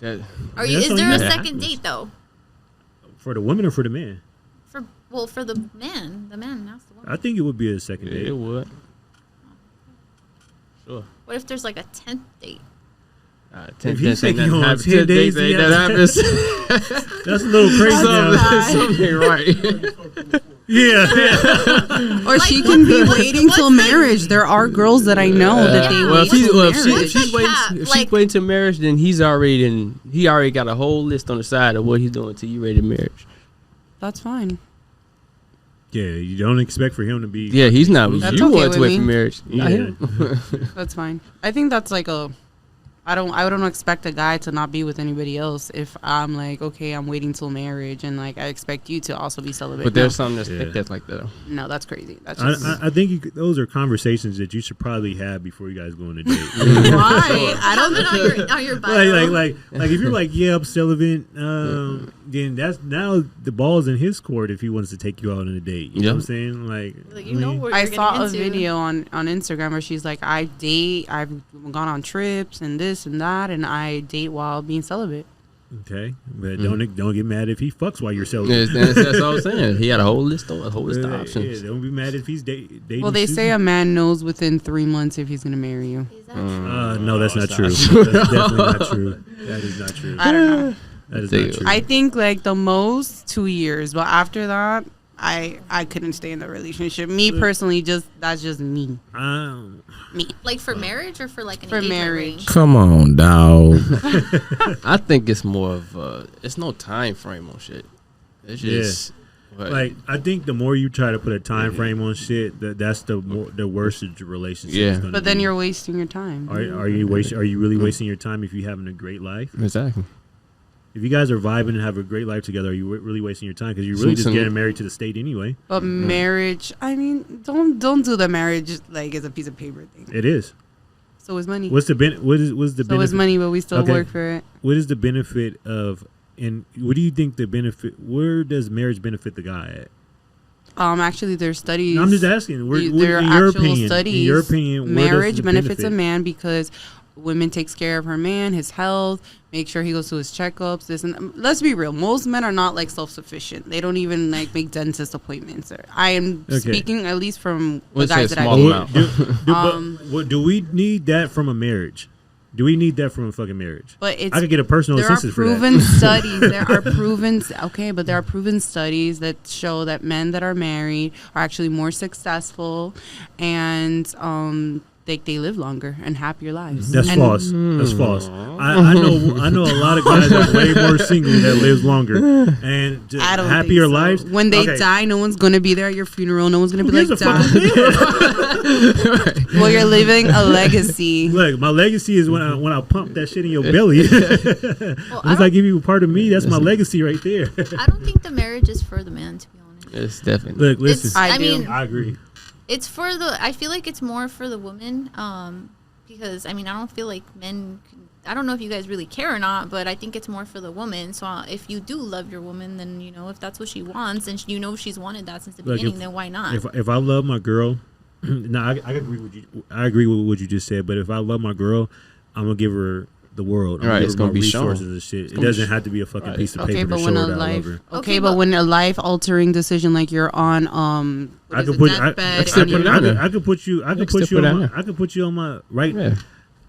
Is that's there a second date though? For the woman or for the man? For the man. The man asked the woman. I think it would be a second date. It would. Sure. What if there's like a 10th date? If he's taking you on 10 days, that happens. That's a little crazy. Something right. Yeah. Or she can be waiting till marriage. There are girls that I know that they wait till marriage. If she's waiting till marriage, then he already got a whole list on the side of what he's doing till you ready to marriage. That's fine. Yeah, you don't expect for him to be. Yeah, he's not. That's you okay want with to wait me. for marriage. Yeah. That's fine. I think that's like I don't expect a guy to not be with anybody else if I'm like, okay, I'm waiting till marriage and like I expect you to also be celibate. But there's some that's like that. No, that's crazy. That's just I think those are conversations that you should probably have before you guys go on a date. Why? I don't know. On your bio. Like if you're like, yeah, I'm celibate, then that's now the ball's in his court if he wants to take you out on a date. You know what I'm saying? Like what I you're saw a into. video on Instagram where she's like, I've gone on trips and this and that, and I date while being celibate. Okay, but don't get mad if he fucks while you're celibate. That's all I'm saying. He had a whole list of options. Yeah, don't be mad if he's dating. Well, they say a man knows within 3 months if he's gonna marry you. Is that true? No, that's not true. That's definitely not true. That is not true. I don't know. That is not true. I think like the most 2 years, but after that, I couldn't stay in the relationship. Me personally, that's just me. Me. Like for marriage or for like an for engagement marriage? ring? Come on, dog. I think it's more of it's no time frame on shit. It's just like I think the more you try to put a time frame on shit, that's the worse the relationship is gonna But then be. you're wasting your time. Are you really wasting your time if you're having a great life? Exactly. If you guys are vibing and have a great life together, are you really wasting your time? Because you're really just getting married to the state anyway. But marriage, I mean, don't do the marriage like as a piece of paper thing. It is. So is money. What's the benefit? So is money, but we still work for it. What is the benefit of? And what do you think the benefit? Where does marriage benefit the guy at? Actually, there's studies. No, I'm just asking. There are actual studies. In your opinion, marriage benefits a man because women takes care of her man, his health, make sure he goes to his checkups. This and let's be real, most men are not like self-sufficient. They don't even like make dentist appointments. I am speaking at least from the guys that I do we need that from a marriage? Do we need that from a fucking marriage? But I could get a personal assistance for that. There are proven studies. There are proven. Okay, but there are proven studies that show that men that are married are actually more successful, and they live longer and happier lives. That's false. That's false. I know a lot of guys that are way more single that lives longer and just I don't happier think so. lives. When they die, no one's gonna be there at your funeral. No one's gonna be like, well, you're living a legacy. Look, my legacy is when I pump that shit in your belly. Once I give you a part of me, that's my legacy right there. I don't think the marriage is for the man, to be honest. It's definitely. Look, listen. I agree. It's for I feel like it's more for the woman, because I don't feel like men. I don't know if you guys really care or not, but I think it's more for the woman. So if you do love your woman, then if that's what she wants, and she's wanted that since the beginning, then why not? If I love my girl, no, I agree with you. I agree with what you just said. But if I love my girl, I'm gonna give her the world. Right, it's gonna be resources shown. and shit. It doesn't have to be a fucking piece of paper to show that all over. Okay, but when a life altering decision like you're on I could put you on my right. Yeah.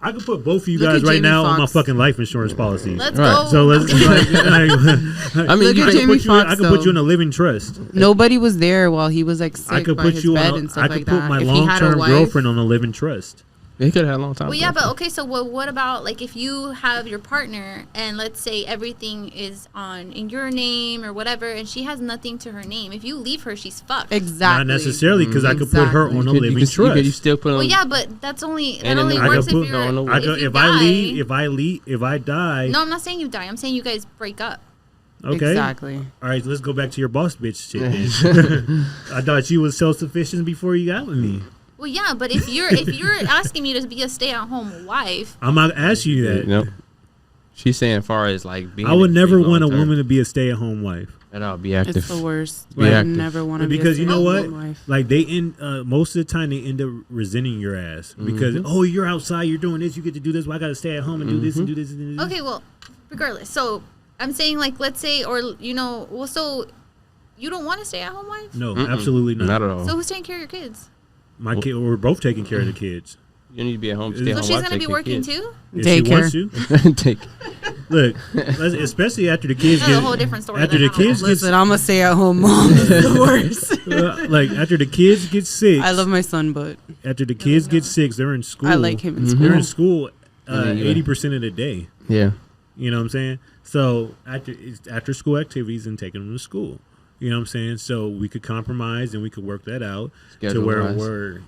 I could put both of you guys right now on my fucking life insurance policies. Let's go. So let's. I mean, I could put you in a living trust. Nobody was there while he was like sick. I could put you on. I could put my long-term girlfriend on a living trust. They could have had a long time. Well, yeah, but okay. So, what about like if you have your partner and let's say everything is in your name or whatever, and she has nothing to her name? If you leave her, she's fucked. Exactly. Not necessarily, because I could put her on a living trust. You still put on. Well, yeah, but that only works if you're. If I die. No, I'm not saying you die. I'm saying you guys break up. Okay. Exactly. All right, let's go back to your boss bitch shit. Then. I thought you was self-sufficient before you got with me. Well, yeah, but if you're asking me to be a stay-at-home wife, I'm not asking you that. Nope. She's saying, as far as like being, I would never want a woman to be a stay-at-home wife. And I'll be active. It's the worst. Right. I never want to be because a you know what, wife. like they most of the time they end up resenting your ass because you're outside, you're doing this, you get to do this. Well, I got to stay at home and do this and do this and do this. Okay, well, regardless. So I'm saying like let's say so you don't want to stay at home wife? No, absolutely not. Not at all. So who's taking care of your kids? My kid, we're both taking care of the kids. You need to be at home. So she's gonna be working too. If she wants to. Take. Look, especially after the kids That's a whole different story. After the kids listen, I'm a stay-at-home mom. It's the worst. Like after the kids get sick. I love my son, but after the kids get sick, they're in school. I like him in school. They're in school 80% of the day. Yeah. You know what I'm saying? So after school activities and taking them to school. You know what I'm saying? So we could compromise and we could work that out to where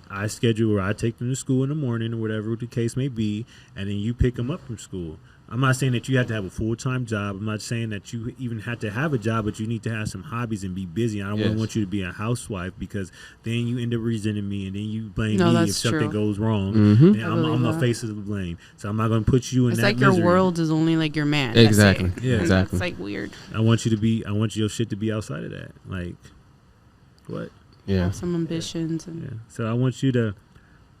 I schedule where I take them to school in the morning or whatever the case may be, and then you pick them up from school. I'm not saying that you have to have a full-time job. I'm not saying that you even have to have a job, but you need to have some hobbies and be busy. I don't want you to be a housewife because then you end up resenting me and then you blame me if something goes wrong. And I'm the face of the blame. So I'm not going to put you in that like misery. Your world is only like your man. Exactly. Yeah. Exactly. It's like weird. I want your shit to be outside of that. Like, what? Yeah. Have some ambitions. And So I want you to.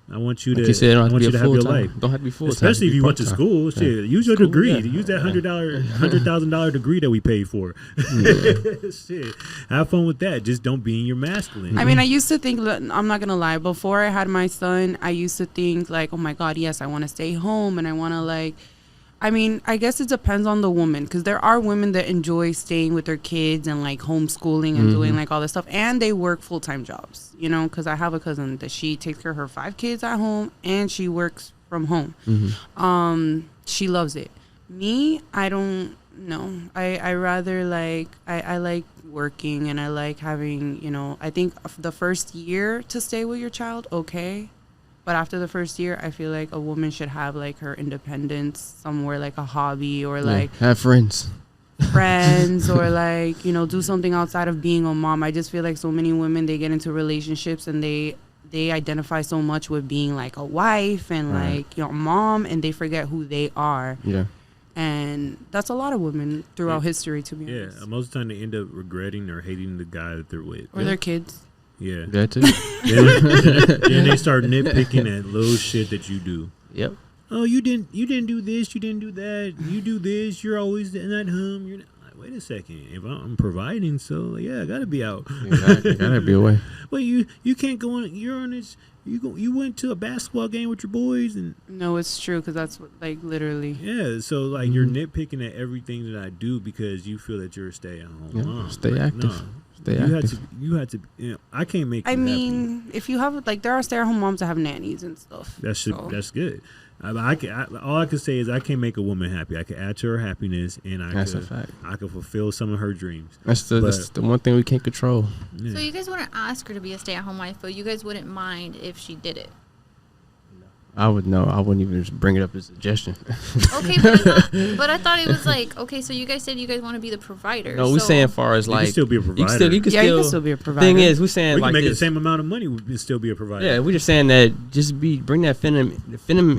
Like you said, don't have to have your life. Don't have to be full time. Especially if you went to school. Shit, use your degree. Use that $100,000 degree that we paid for. Shit, have fun with that. Just don't be in your masculine. I mean, I used to think. I'm not gonna lie. Before I had my son, I used to think like, oh my God, yes, I want to stay home and I want to like. I mean, I guess it depends on the woman because there are women that enjoy staying with their kids and like homeschooling and doing like all this stuff, and they work full-time jobs. You know, because I have a cousin that she takes care of her 5 kids at home and she works from home. She loves it. Me, I don't know. I rather like I like working and I like having, you know, I think the first year to stay with your child, okay. But after the first year, I feel like a woman should have like her independence somewhere, like a hobby or like have friends or like, you know, do something outside of being a mom. I just feel like so many women, they get into relationships and they identify so much with being like a wife and like, you know, mom, and they forget who they are. Yeah. And that's a lot of women throughout history, to be honest. Yeah, most of the time they end up regretting or hating the guy that they're with. Or their kids. Yeah. That too. Then they start nitpicking at little shit that you do. Yep. Oh, you didn't do this, you didn't do that, you do this, you're always not home. You're not, like, wait a second. If I'm providing, so yeah, I gotta be out. Exactly. Gotta be away. Well, you can't go on. You're on this. You went to a basketball game with your boys and. No, it's true because that's what, like literally. Yeah, so like you're nitpicking at everything that I do because you feel that you're a stay-at-home mom. Stay active. No. You had to. You know, I can't make. I mean, if you have like, there are stay-at-home moms that have nannies and stuff. That's good. All I can say is I can't make a woman happy. I can add to her happiness, and I can fulfill some of her dreams. That's the one thing we can't control. Yeah. So you guys wouldn't ask her to be a stay-at-home wife, but you guys wouldn't mind if she did it. I would know. I wouldn't even bring it up as a suggestion. Okay, but I thought it was like, okay, so you guys said you guys want to be the provider. No, we're saying as far as like you can still be a provider. You can still be a provider. Thing is, we're saying we like can make the same amount of money. We can still be a provider. Yeah, we're just saying that bring that feminine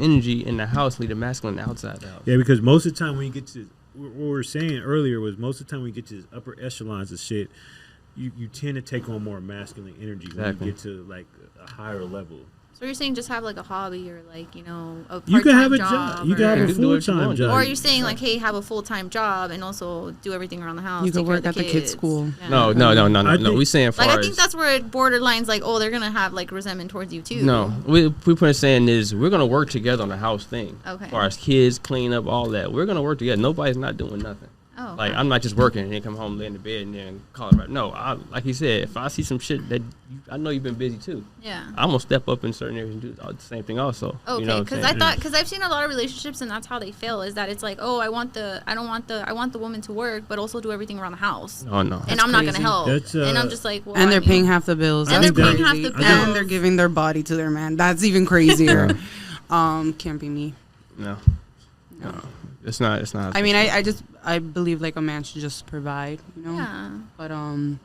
energy in the house, leave the masculine outside the house. Yeah, because most of the time when you get to what we were saying earlier was most of the time when you get to the upper echelons of shit, you tend to take on more masculine energy when you get to like a higher level. So you're saying just have like a hobby or like, you know, a part-time You can have a job. You can have a full-time job. Or you're saying like, hey, have a full-time job and also do everything around the house. You could work at the kids' school. Yeah. No. We saying like I think that's where it borderlines like, oh, they're gonna have like resentment towards you too. No, we put it saying is we're gonna work together on the house thing. Okay. As far as kids, clean up, all that, we're gonna work together. Nobody's not doing nothing. Oh, okay. Like I'm not just working and then come home, lay in the bed, and then call it right. No, like he said, if I see some shit that I know you've been busy too. Yeah. I'm gonna step up in certain areas and do the same thing also. Okay, you know because I've seen a lot of relationships and that's how they fail is that it's like, oh, I want the woman to work but also do everything around the house. Oh no. And I'm not gonna help. And I'm just like, well, and they're paying half the bills. And they're paying half the bills. And they're giving their body to their man. That's even crazier. Can't be me. No. It's not. I mean, I believe like a man should just provide, you know. Yeah. But I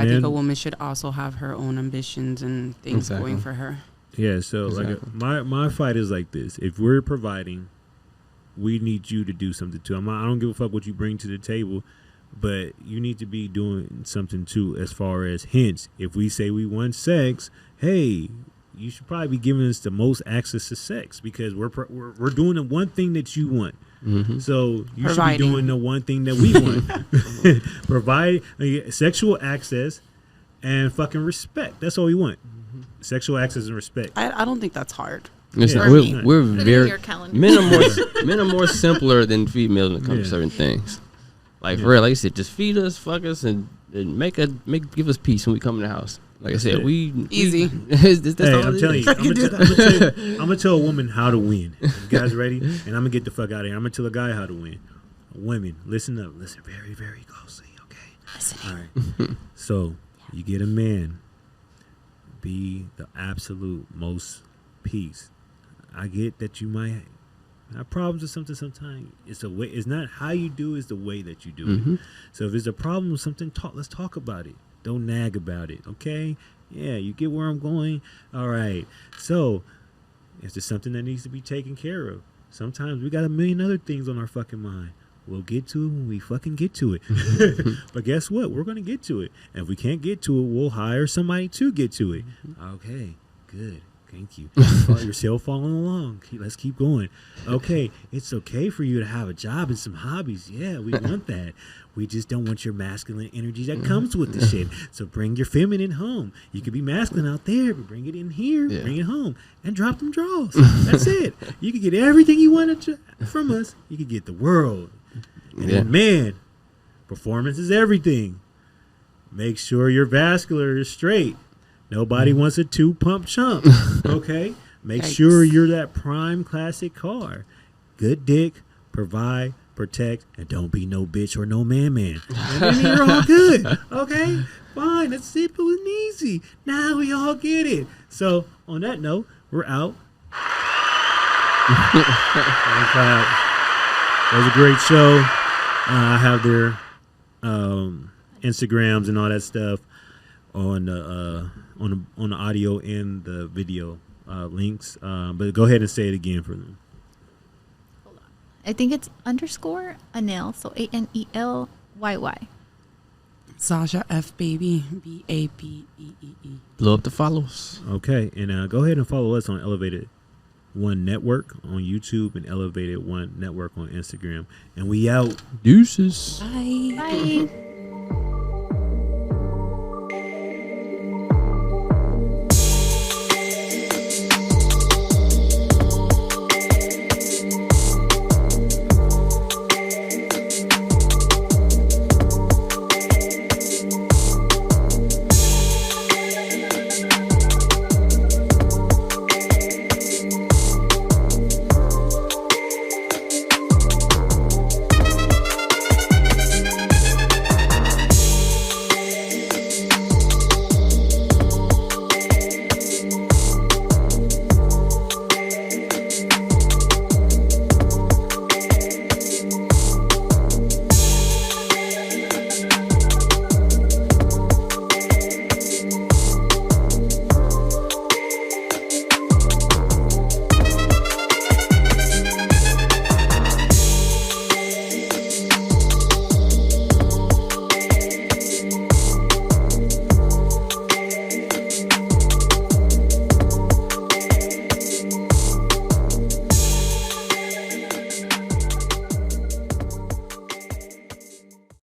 think a woman should also have her own ambitions and things going for her. Yeah. So like my fight is like this: if we're providing, we need you to do something too. I don't give a fuck what you bring to the table, but you need to be doing something too. As far as hence, if we say we want sex, hey, you should probably be giving us the most access to sex because we're doing the one thing that you want. Mm-hmm. So you should be doing the one thing that we want. Provide sexual access and fucking respect. That's all we want. Mm-hmm. Sexual access and respect. I don't think that's hard. Listen, we're very men are more simpler than females when it comes to certain things. Like for real, like I said, just feed us, fuck us, and give us peace when we come in the house. Like I said, easy. I'm telling you, I'm gonna tell a woman how to win. You guys ready? And I'm gonna get the fuck out of here. I'm gonna tell a guy how to win. Women, listen up. Listen very, very closely. Okay. Listening. All right. So you get a man. Be the absolute most peace. I get that you might have problems with something sometimes. It's a way. It's not how you do. It's the way that you do it. So if there's a problem with something, let's talk about it. Don't nag about it, okay? Yeah, you get where I'm going? All right. So, if there's something that needs to be taken care of, sometimes we got a million other things on our fucking mind. We'll get to it when we fucking get to it. But guess what? We're going to get to it. And if we can't get to it, we'll hire somebody to get to it. Okay, good. Thank you. You're still following along. Let's keep going. Okay, it's okay for you to have a job and some hobbies. Yeah, we want that. We just don't want your masculine energy that comes with the shit. So bring your feminine home. You could be masculine out there, but bring it in here, bring it home, and drop them draws. That's it. You can get everything you wanted from us. You can get the world. And then, man, performance is everything. Make sure your vascular is straight. Nobody wants a 2-pump chump. Okay? Make sure you're that prime classic car. Good dick, provide, protect, and don't be no bitch or no man. And then you're all good. Okay? Fine. That's simple and easy. Now we all get it. So, on that note, we're out. That was a great show. I have their Instagrams and all that stuff on the audio and the video links. But go ahead and say it again for them. Hold on. I think it's _Anel, so ANELYY. Sasha F Baby BABEEE. Blow up the follows. Okay, and go ahead and follow us on Elevated One Network on YouTube and Elevated One Network on Instagram. And we out. Deuces. Bye.